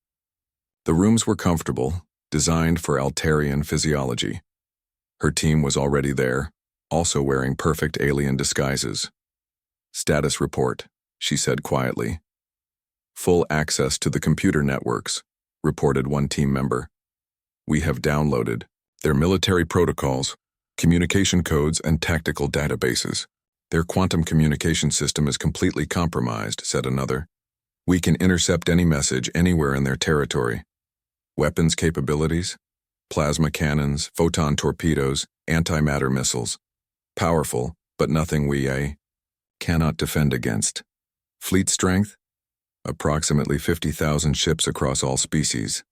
The rooms were comfortable, designed for Altarian physiology. Her team was already there, also wearing perfect alien disguises. "Status report," she said quietly. "Full access to the computer networks," reported one team member. "We have downloaded their military protocols, communication codes, and tactical databases. Their quantum communication system is completely compromised," said another. "We can intercept any message anywhere in their territory. Weapons capabilities? Plasma cannons, photon torpedoes, antimatter missiles. Powerful, but nothing we cannot defend against. Fleet strength? Approximately 50,000 ships across all species.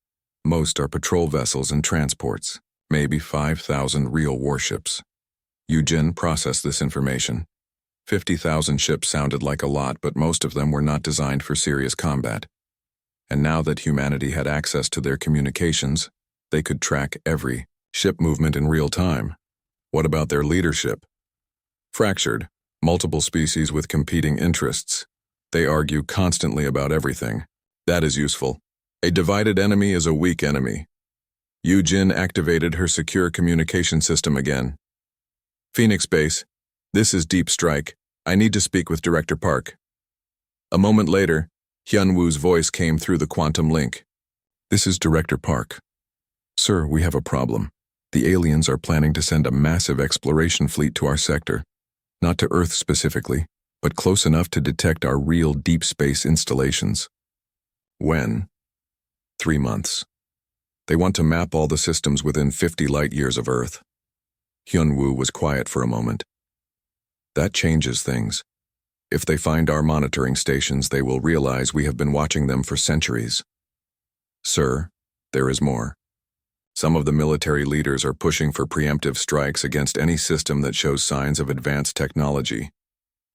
Most are patrol vessels and transports, maybe 5,000 real warships." Yu-Jin processed this information. 50,000 ships sounded like a lot, but most of them were not designed for serious combat. And now that humanity had access to their communications, they could track every ship movement in real time. What about their leadership? Fractured, multiple species with competing interests. They argue constantly about everything. That is useful. A divided enemy is a weak enemy. Yu-Jin activated her secure communication system again. "Phoenix Base, this is Deep Strike. I need to speak with Director Park." A moment later, Hyunwoo's voice came through the quantum link. This is Director Park. Sir, we have a problem. The aliens are planning to send a massive exploration fleet to our sector. Not to Earth specifically, but close enough to detect our real deep space installations. When? 3 months. They want to map all the systems within 50 light-years of Earth. Hyun-woo was quiet for a moment. That changes things. If they find our monitoring stations, they will realize we have been watching them for centuries. Sir, there is more. Some of the military leaders are pushing for preemptive strikes against any system that shows signs of advanced technology,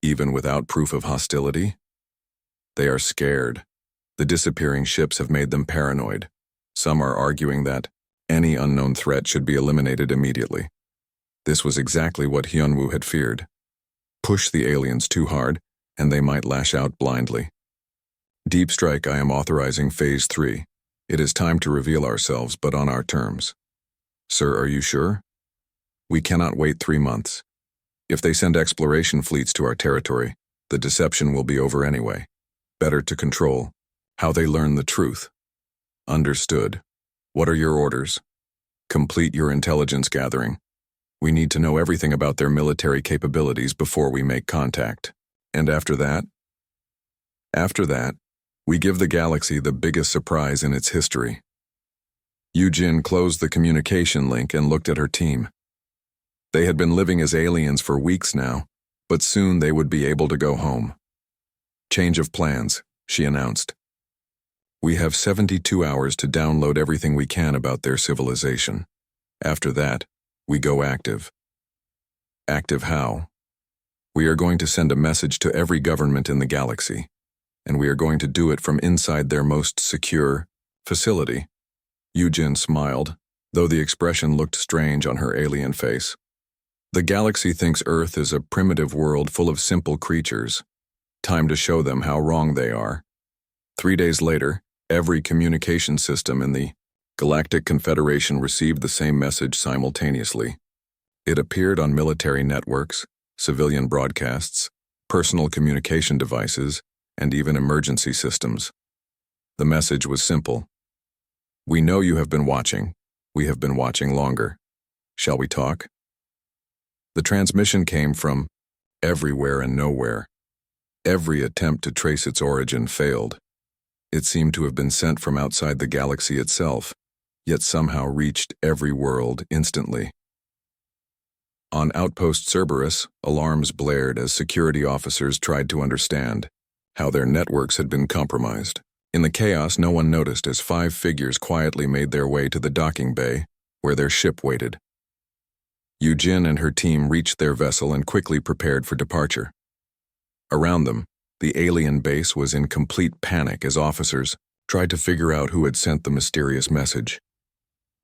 even without proof of hostility. They are scared. The disappearing ships have made them paranoid. Some are arguing that any unknown threat should be eliminated immediately. This was exactly what Hyun-woo had feared. Push the aliens too hard, and they might lash out blindly. Deep Strike, I am authorizing Phase 3. It is time to reveal ourselves, but on our terms. Sir, are you sure? We cannot wait 3 months. If they send exploration fleets to our territory, the deception will be over anyway. Better to control how they learn the truth. Understood. What are your orders? Complete your intelligence gathering. We need to know everything about their military capabilities before we make contact. And after that? After that, we give the galaxy the biggest surprise in its history. Yoo-jin closed the communication link and looked at her team. They had been living as aliens for weeks now, but soon they would be able to go home. Change of plans, she announced. We have 72 hours to download everything we can about their civilization. After that, we go active. Active how? We are going to send a message to every government in the galaxy, and we are going to do it from inside their most secure facility. Yoo-jin smiled, though the expression looked strange on her alien face. The galaxy thinks Earth is a primitive world full of simple creatures. Time to show them how wrong they are. 3 days later, every communication system in the Galactic Confederation received the same message simultaneously. It appeared on military networks, civilian broadcasts, personal communication devices, and even emergency systems. The message was simple. We know you have been watching. We have been watching longer. Shall we talk? The transmission came from everywhere and nowhere. Every attempt to trace its origin failed. It seemed to have been sent from outside the galaxy itself, yet somehow reached every world instantly. On Outpost Cerberus, alarms blared as security officers tried to understand how their networks had been compromised. In the chaos, no one noticed as 5 figures quietly made their way to the docking bay, where their ship waited. Yoo-jin and her team reached their vessel and quickly prepared for departure. Around them, the alien base was in complete panic as officers tried to figure out who had sent the mysterious message.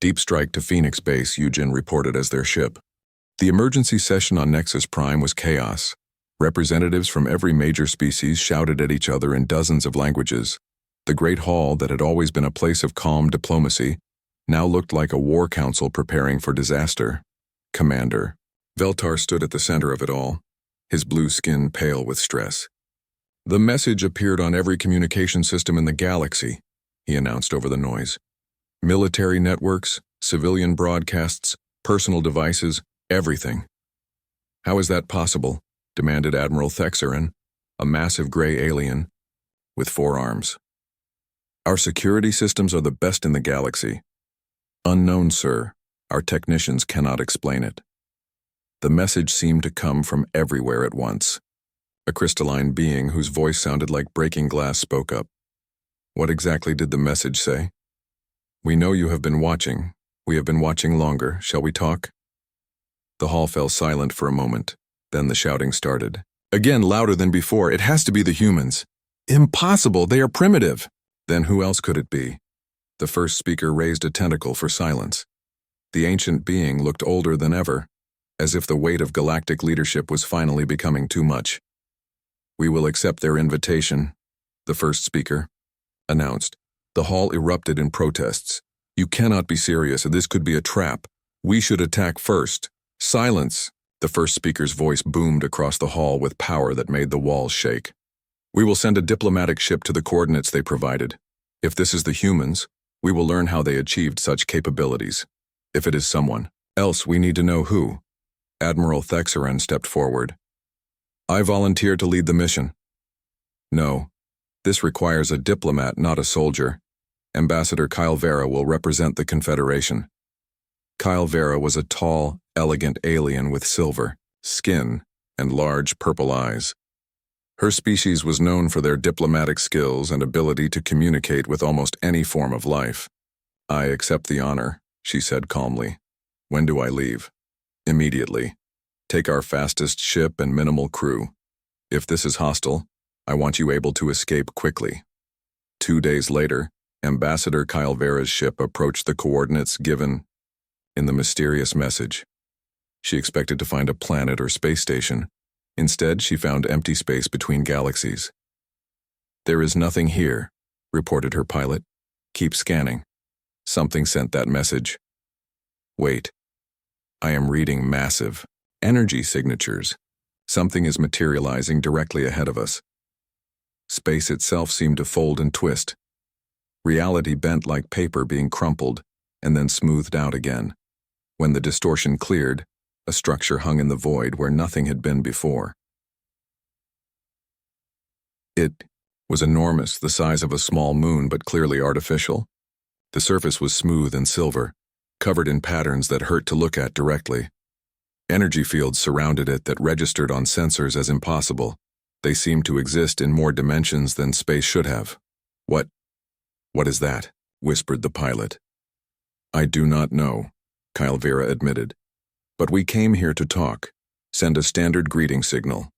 Deep Strike to Phoenix Base, Yoo-jin reported as their ship. The emergency session on Nexus Prime was chaos. Representatives from every major species shouted at each other in dozens of languages. The Great Hall, that had always been a place of calm diplomacy, now looked like a war council preparing for disaster. Commander Veltar stood at the center of it all, his blue skin pale with stress. The message appeared on every communication system in the galaxy, he announced over the noise. Military networks, civilian broadcasts, personal devices, everything. How is that possible? Demanded Admiral Thexerin, a massive gray alien with 4 arms. Our security systems are the best in the galaxy. Unknown, sir. Our technicians cannot explain it. The message seemed to come from everywhere at once. A crystalline being whose voice sounded like breaking glass spoke up. What exactly did the message say? We know you have been watching. We have been watching longer. Shall we talk? The hall fell silent for a moment. Then the shouting started. Again, louder than before. It has to be the humans. Impossible. They are primitive. Then who else could it be? The first speaker raised a tentacle for silence. The ancient being looked older than ever, as if the weight of galactic leadership was finally becoming too much. We will accept their invitation, the first speaker announced. The hall erupted in protests. You cannot be serious. This could be a trap. We should attack first. Silence! The first speaker's voice boomed across the hall with power that made the walls shake. We will send a diplomatic ship to the coordinates they provided. If this is the humans, We will learn how they achieved such capabilities. If it is someone else, we need to know who. Admiral Thexeren stepped forward. I volunteer to lead the mission. No. This requires a diplomat, not a soldier. Ambassador Kyle Vera will represent the Confederation. Kyle Vera was a tall, elegant alien with silver skin and large purple eyes. Her species was known for their diplomatic skills and ability to communicate with almost any form of life. I accept the honor, she said calmly. When do I leave? Immediately. Take our fastest ship and minimal crew. If this is hostile, I want you able to escape quickly. 2 days later, Ambassador Kyle Vera's ship approached the coordinates given in the mysterious message. She expected to find a planet or space station. Instead, she found empty space between galaxies. There is nothing here, reported her pilot. Keep scanning. Something sent that message. Wait. I am reading massive energy signatures. Something is materializing directly ahead of us. Space itself seemed to fold and twist. Reality bent like paper being crumpled and then smoothed out again. When the distortion cleared, a structure hung in the void where nothing had been before. It was enormous, the size of a small moon, but clearly artificial. The surface was smooth and silver, covered in patterns that hurt to look at directly. Energy fields surrounded it that registered on sensors as impossible. They seemed to exist in more dimensions than space should have. What is that? Whispered the pilot. I do not know, Kyle Vera admitted. But we came here to talk, send a standard greeting signal.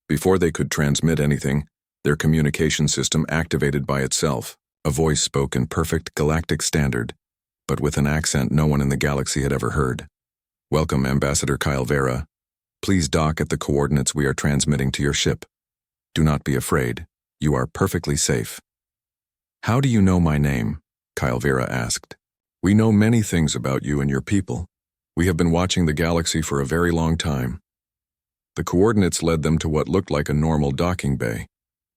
Before they could transmit anything, their communication system activated by itself. A voice spoke in perfect galactic standard, but with an accent no one in the galaxy had ever heard. Welcome, Ambassador Kyle Vera. Please dock at the coordinates we are transmitting to your ship. Do not be afraid. You are perfectly safe. How do you know my name? Kyle Vera asked. We know many things about you and your people. We have been watching the galaxy for a very long time. The coordinates led them to what looked like a normal docking bay,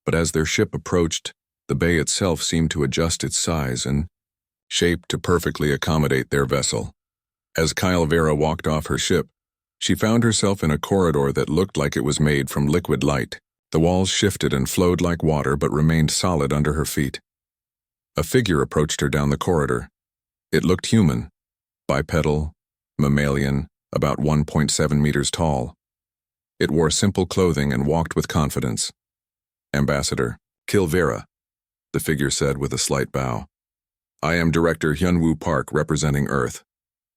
but as their ship approached, the bay itself seemed to adjust its size and shape to perfectly accommodate their vessel. As Kyle Vera walked off her ship, she found herself in a corridor that looked like it was made from liquid light. The walls shifted and flowed like water but remained solid under her feet. A figure approached her down the corridor. It looked human, bipedal, mammalian, about 1.7 meters tall. It wore simple clothing and walked with confidence. Ambassador, Kyle Vera, the figure said with a slight bow. I am Director Hyunwoo Park representing Earth.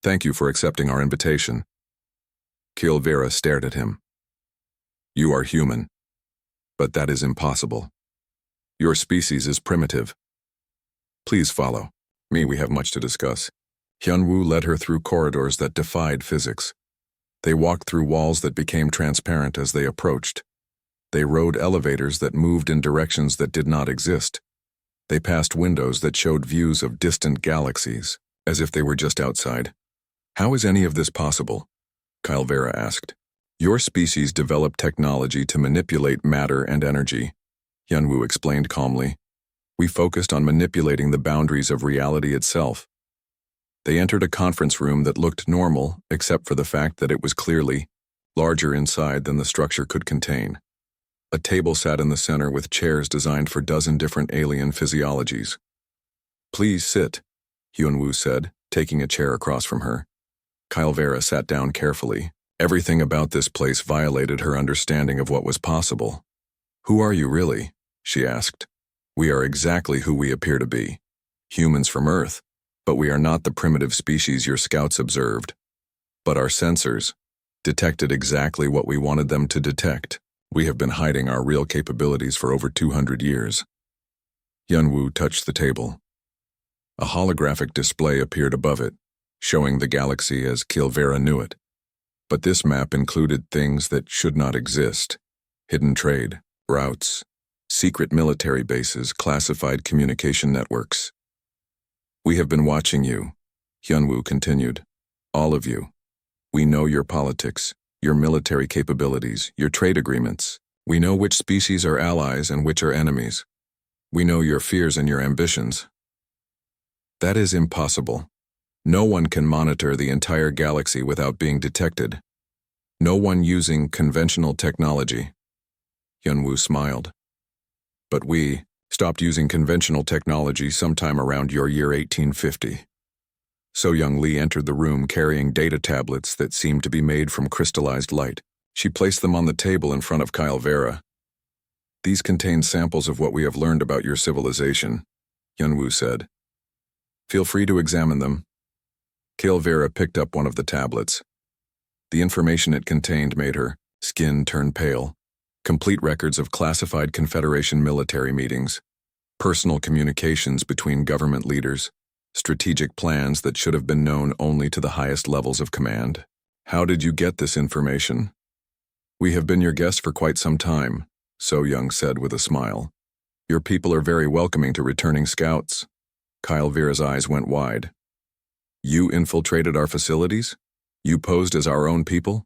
Thank you for accepting our invitation. Kyle Vera stared at him. You are human, but that is impossible. Your species is primitive. Please follow me, we have much to discuss. Hyunwoo led her through corridors that defied physics. They walked through walls that became transparent as they approached. They rode elevators that moved in directions that did not exist. They passed windows that showed views of distant galaxies, as if they were just outside. How is any of this possible? Kyle Vera asked. Your species developed technology to manipulate matter and energy, Hyunwoo explained calmly. We focused on manipulating the boundaries of reality itself. They entered a conference room that looked normal, except for the fact that it was clearly larger inside than the structure could contain. A table sat in the center with chairs designed for 12 different alien physiologies. Please sit, Hyunwoo said, taking a chair across from her. Kyle Vera sat down carefully. Everything about this place violated her understanding of what was possible. Who are you really? She asked. We are exactly who we appear to be. Humans from Earth, but we are not the primitive species your scouts observed. But our sensors detected exactly what we wanted them to detect. We have been hiding our real capabilities for over 200 years. Hyunwoo touched the table. A holographic display appeared above it, showing the galaxy as Kyle Vera knew it. But this map included things that should not exist. Hidden trade, routes, secret military bases, classified communication networks. We have been watching you, Hyunwoo continued. All of you. We know your politics, your military capabilities, your trade agreements. We know which species are allies and which are enemies. We know your fears and your ambitions. That is impossible. No one can monitor the entire galaxy without being detected. No one using conventional technology. Hyunwoo smiled. But we stopped using conventional technology sometime around your year 1850. So young Lee entered the room carrying data tablets that seemed to be made from crystallized light. She placed them on the table in front of Kyle Vera. These contain samples of what we have learned about your civilization, Hyunwoo said. Feel free to examine them. Kyle Vera picked up one of the tablets. The information it contained made her skin turn pale. Complete records of classified Confederation military meetings, personal communications between government leaders, strategic plans that should have been known only to the highest levels of command. How did you get this information? We have been your guest for quite some time, So Young said with a smile. Your people are very welcoming to returning scouts. Kyle Vera's eyes went wide. You infiltrated our facilities? You posed as our own people?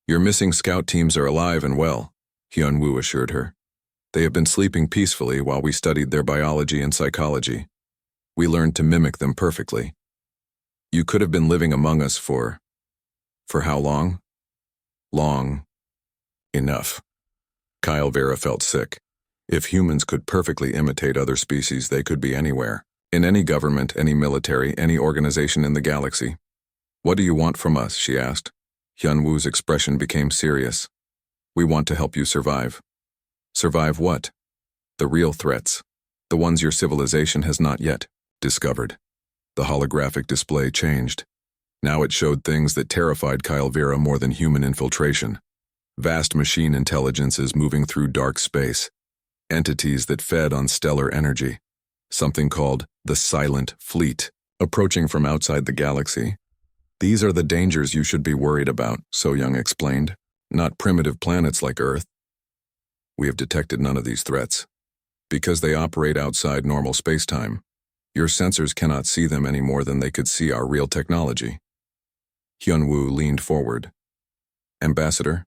Your missing scout teams are alive and well, Hyunwoo assured her. They have been sleeping peacefully while we studied their biology and psychology. We learned to mimic them perfectly. You could have been living among us for how long? Long enough. Kyle Vera felt sick. If humans could perfectly imitate other species, they could be anywhere. In any government, any military, any organization in the galaxy. What do you want from us? She asked. Hyunwoo's expression became serious. We want to help you survive. Survive what? The real threats. The ones your civilization has not yet discovered. The holographic display changed. Now it showed things that terrified Kyle Vera more than human infiltration. Vast machine intelligences moving through dark space. Entities that fed on stellar energy. Something called the Silent Fleet, approaching from outside the galaxy. These are the dangers you should be worried about, So Young explained. Not primitive planets like Earth. We have detected none of these threats. Because they operate outside normal spacetime, your sensors cannot see them any more than they could see our real technology. Hyunwoo leaned forward. Ambassador,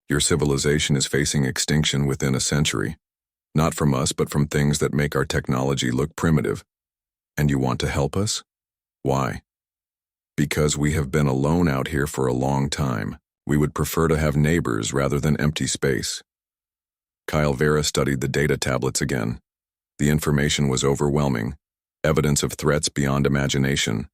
your civilization is facing extinction within a century. Not from us, but from things that make our technology look primitive. And you want to help us? Why? Because we have been alone out here for a long time. We would prefer to have neighbors rather than empty space. Kyle Vera studied the data tablets again. The information was overwhelming. Evidence of threats beyond imagination.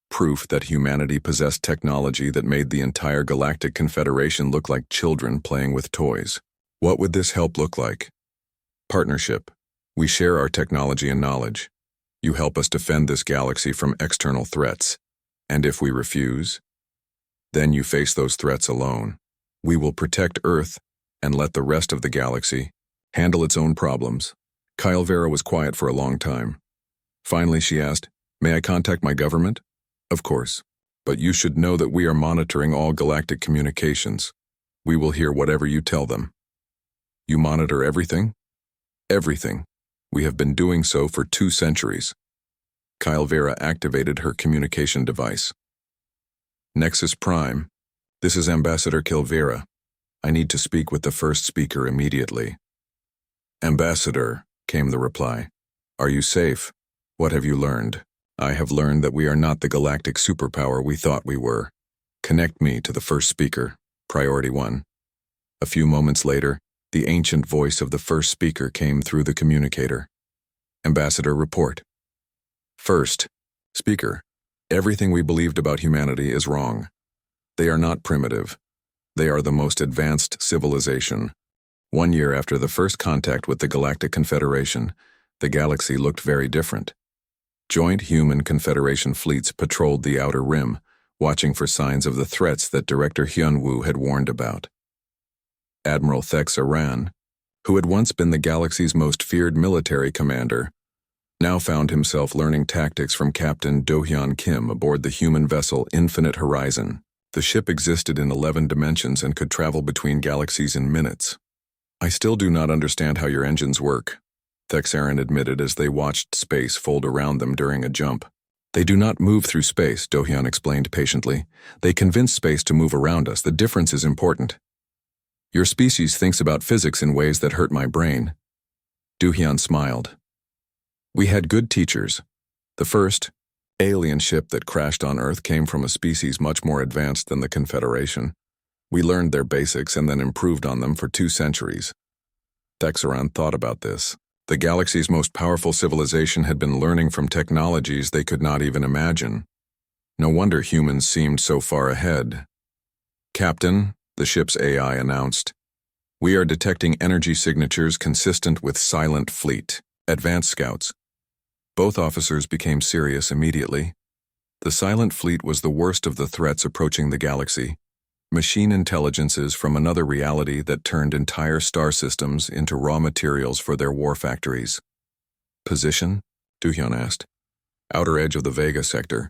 Proof that humanity possessed technology that made the entire Galactic Confederation look like children playing with toys. What would this help look like? Partnership. We share our technology and knowledge. You help us defend this galaxy from external threats. And if we refuse, then you face those threats alone. We will protect Earth and let the rest of the galaxy handle its own problems. Kyle Vera was quiet for a long time. Finally, she asked, May I contact my government? Of course. But you should know that we are monitoring all galactic communications. We will hear whatever you tell them. You monitor everything? Everything. We have been doing so for 2 centuries. Kyle Vera activated her communication device. Nexus Prime. This is Ambassador Kilvera. I need to speak with the first speaker immediately. Ambassador, came the reply. Are you safe? What have you learned? I have learned that we are not the galactic superpower we thought we were. Connect me to the first speaker, Priority 1. A few moments later, the ancient voice of the first speaker came through the communicator. Ambassador, report. First, speaker, everything we believed about humanity is wrong. They are not primitive. They are the most advanced civilization. 1 year after the first contact with the Galactic Confederation, the galaxy looked very different. Joint Human Confederation fleets patrolled the outer rim, watching for signs of the threats that Director Hyunwoo had warned about. Admiral Thex Aran, who had once been the galaxy's most feared military commander, now found himself learning tactics from Captain Do-hyun Kim aboard the human vessel Infinite Horizon. The ship existed in 11 dimensions and could travel between galaxies in minutes. I still do not understand how your engines work, Thex Aran admitted as they watched space fold around them during a jump. They do not move through space, Do-hyun explained patiently. They convince space to move around us. The difference is important. Your species thinks about physics in ways that hurt my brain. Do-hyun smiled. We had good teachers. The first, alien ship that crashed on Earth came from a species much more advanced than the Confederation. We learned their basics and then improved on them for 2 centuries. Thexeran thought about this. The galaxy's most powerful civilization had been learning from technologies they could not even imagine. No wonder humans seemed so far ahead. "Captain," the ship's AI announced, "we are detecting energy signatures consistent with Silent Fleet, advanced scouts." Both officers became serious immediately. The Silent Fleet was the worst of the threats approaching the galaxy. Machine intelligences from another reality that turned entire star systems into raw materials for their war factories. "Position?" Duhyun asked. "Outer edge of the Vega sector,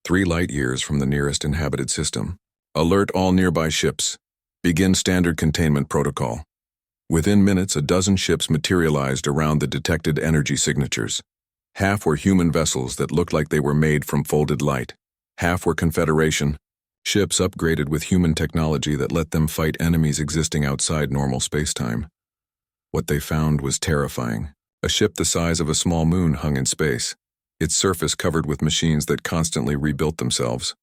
3 light-years from the nearest inhabited system. Alert all nearby ships. Begin standard containment protocol." Within minutes, a dozen ships materialized around the detected energy signatures. Half were human vessels that looked like they were made from folded light. Half were Confederation ships upgraded with human technology that let them fight enemies existing outside normal spacetime. What they found was terrifying. A ship the size of a small moon hung in space, its surface covered with machines that constantly rebuilt themselves.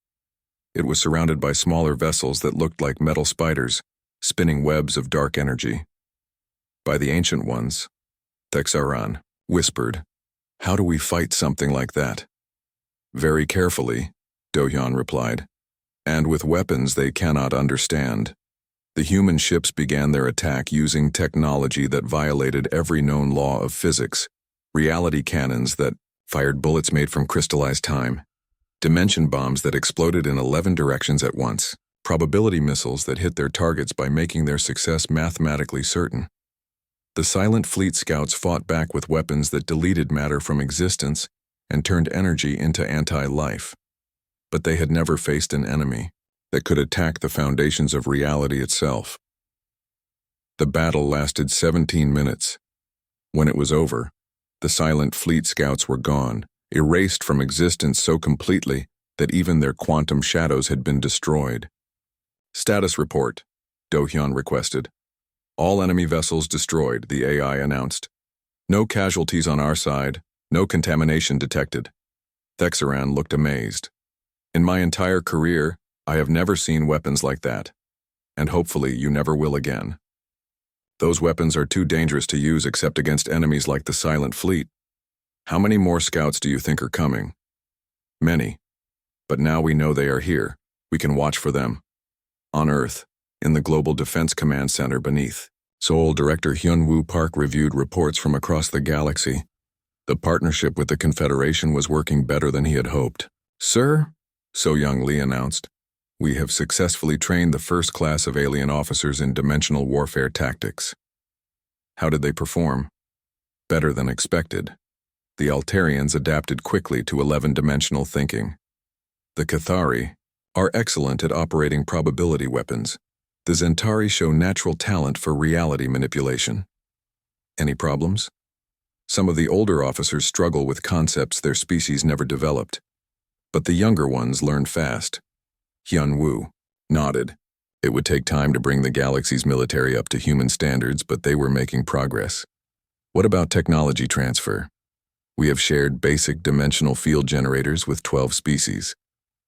It was surrounded by smaller vessels that looked like metal spiders, spinning webs of dark energy. "By the Ancient Ones," Thexeran whispered. "How do we fight something like that?" "Very carefully," Dohyun replied. "And with weapons they cannot understand." The human ships began their attack using technology that violated every known law of physics, reality cannons that fired bullets made from crystallized time, dimension bombs that exploded in 11 directions at once, probability missiles that hit their targets by making their success mathematically certain. The Silent Fleet scouts fought back with weapons that deleted matter from existence and turned energy into anti-life. But they had never faced an enemy that could attack the foundations of reality itself. The battle lasted 17 minutes. When it was over, the Silent Fleet scouts were gone, erased from existence so completely that even their quantum shadows had been destroyed. "Status report," Dohyun requested. "All enemy vessels destroyed," the AI announced. "No casualties on our side, no contamination detected." Thexeran looked amazed. "In my entire career, I have never seen weapons like that. And hopefully you never will again. Those weapons are too dangerous to use except against enemies like the Silent Fleet. How many more scouts do you think are coming?" "Many. But now we know they are here. We can watch for them." On Earth, in the Global Defense Command Center beneath, Seoul Director Hyun-Woo Park reviewed reports from across the galaxy. The partnership with the Confederation was working better than he had hoped. "Sir," So-Young Lee announced, "we have successfully trained the first class of alien officers in dimensional warfare tactics." How did they perform? Better than expected. The Altarians adapted quickly to 11-dimensional thinking. The Cathari are excellent at operating probability weapons. The Zentari show natural talent for reality manipulation. Any problems? Some of the older officers struggle with concepts their species never developed, but the younger ones learn fast. Hyun-Woo nodded. It would take time to bring the galaxy's military up to human standards, but they were making progress. What about technology transfer? We have shared basic dimensional field generators with 12 species,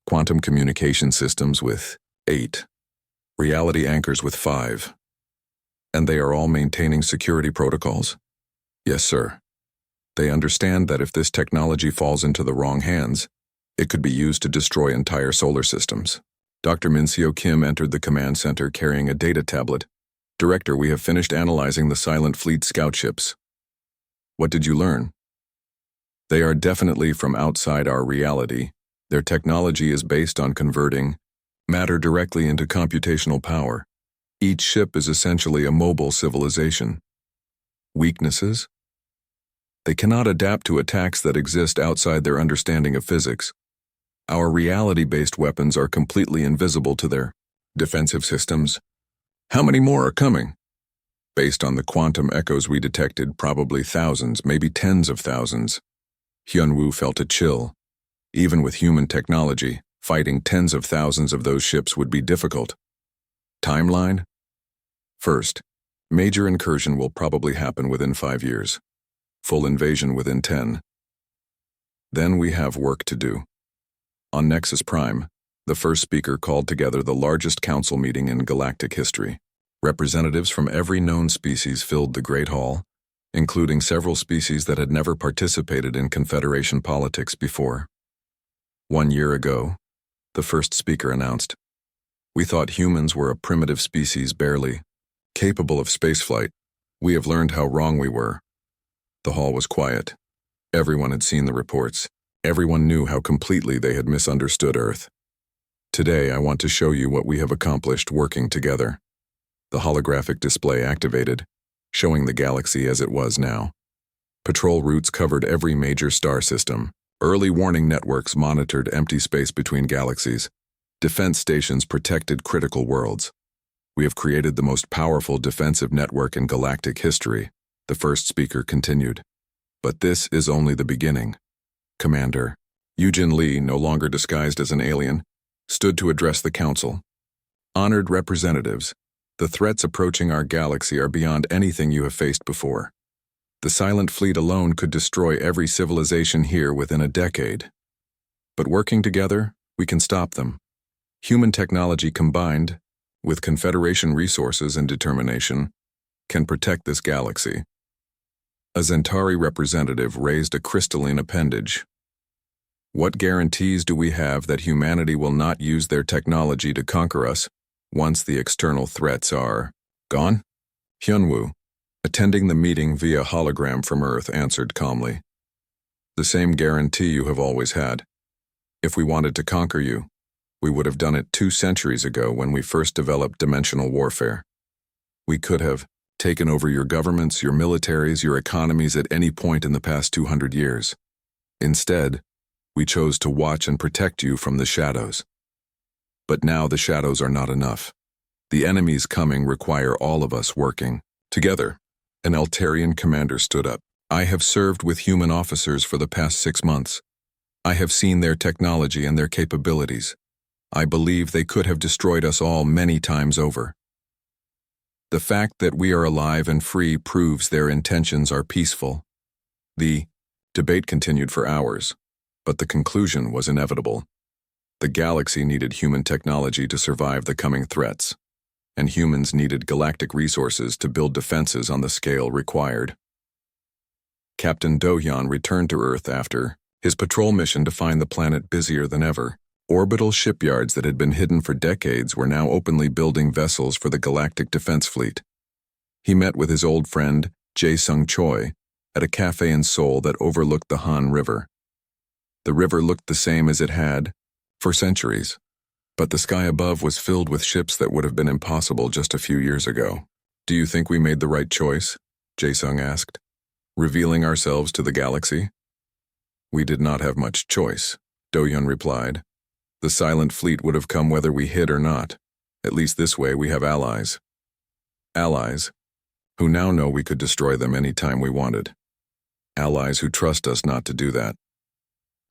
quantum communication systems with 8, reality anchors with 5. And they are all maintaining security protocols? Yes, sir. They understand that if this technology falls into the wrong hands, it could be used to destroy entire solar systems. Dr. Min-Seo Kim entered the command center carrying a data tablet. "Director, we have finished analyzing the Silent Fleet scout ships." "What did you learn?" "They are definitely from outside our reality. Their technology is based on converting matter directly into computational power. Each ship is essentially a mobile civilization." "Weaknesses?" "They cannot adapt to attacks that exist outside their understanding of physics. Our reality-based weapons are completely invisible to their defensive systems." "How many more are coming?" "Based on the quantum echoes we detected, probably thousands, maybe tens of thousands." Hyun-Woo felt a chill. Even with human technology, fighting tens of thousands of those ships would be difficult. "Timeline?" "First, major incursion will probably happen within 5 years. Full invasion within 10. Then we have work to do." On Nexus Prime, the first speaker called together the largest council meeting in galactic history. Representatives from every known species filled the Great Hall, including several species that had never participated in Confederation politics before. 1 year ago, the first speaker announced, "We thought humans were a primitive species barely capable of spaceflight. We have learned how wrong we were." The hall was quiet. Everyone had seen the reports. Everyone knew how completely they had misunderstood Earth. "Today, I want to show you what we have accomplished working together." The holographic display activated, showing the galaxy as it was now. Patrol routes covered every major star system. Early warning networks monitored empty space between galaxies. Defense stations protected critical worlds. "We have created the most powerful defensive network in galactic history," the first speaker continued. "But this is only the beginning." Commander Eugene Lee, no longer disguised as an alien, stood to address the council. "Honored representatives, the threats approaching our galaxy are beyond anything you have faced before. The Silent Fleet alone could destroy every civilization here within a decade. But working together, we can stop them. Human technology combined with Confederation resources and determination can protect this galaxy." A Zentari representative raised a crystalline appendage. "What guarantees do we have that humanity will not use their technology to conquer us once the external threats are gone?" Hyunwoo, attending the meeting via hologram from Earth, answered calmly. "The same guarantee you have always had. If we wanted to conquer you, we would have done it 2 centuries ago when we first developed dimensional warfare. We could have taken over your governments, your militaries, your economies at any point in the past 200 years. Instead, we chose to watch and protect you from the shadows. But now the shadows are not enough. The enemies coming require all of us working together." An Altarian commander stood up. "I have served with human officers for the past 6 months. I have seen their technology and their capabilities. I believe they could have destroyed us all many times over. The fact that we are alive and free proves their intentions are peaceful." The debate continued for hours, but the conclusion was inevitable. The galaxy needed human technology to survive the coming threats, and humans needed galactic resources to build defenses on the scale required. Captain Do-hyun returned to Earth after his patrol mission to find the planet busier than ever. Orbital shipyards that had been hidden for decades were now openly building vessels for the Galactic Defense Fleet. He met with his old friend, Jae-sung Choi, at a cafe in Seoul that overlooked the Han River. The river looked the same as it had for centuries, but the sky above was filled with ships that would have been impossible just a few years ago. "Do you think we made the right choice?" Jae-sung asked, "revealing ourselves to the galaxy?" "We did not have much choice," Do-hyun replied. "The Silent Fleet would have come whether we hid or not. At least this way we have allies. Allies who now know we could destroy them any time we wanted. Allies who trust us not to do that."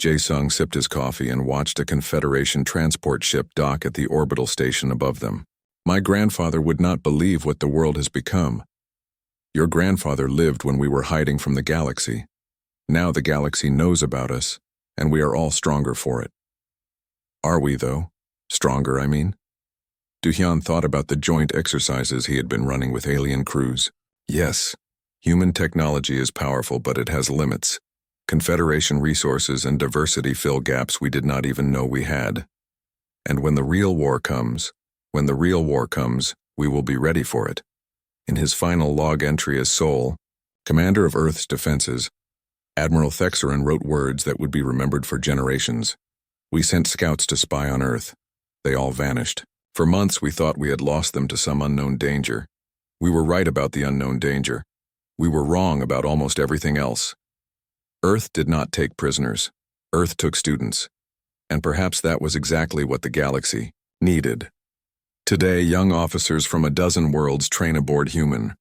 Jae-sung sipped his coffee and watched a Confederation transport ship dock at the orbital station above them. "My grandfather would not believe what the world has become. Your grandfather lived when we were hiding from the galaxy. Now the galaxy knows about us, and we are all stronger for it." "Are we, though? Stronger, I mean?" Do-hyun thought about the joint exercises he had been running with alien crews. "Yes, human technology is powerful, but it has limits. Confederation resources and diversity fill gaps we did not even know we had. And when the real war comes, we will be ready for it." In his final log entry as Seoul, commander of Earth's defenses, Admiral Thexerin wrote words that would be remembered for generations. "We sent scouts to spy on Earth. They all vanished. For months we thought we had lost them to some unknown danger. We were right about the unknown danger. We were wrong about almost everything else. Earth did not take prisoners. Earth took students. And perhaps that was exactly what the galaxy needed. Today, young officers from a dozen worlds train aboard human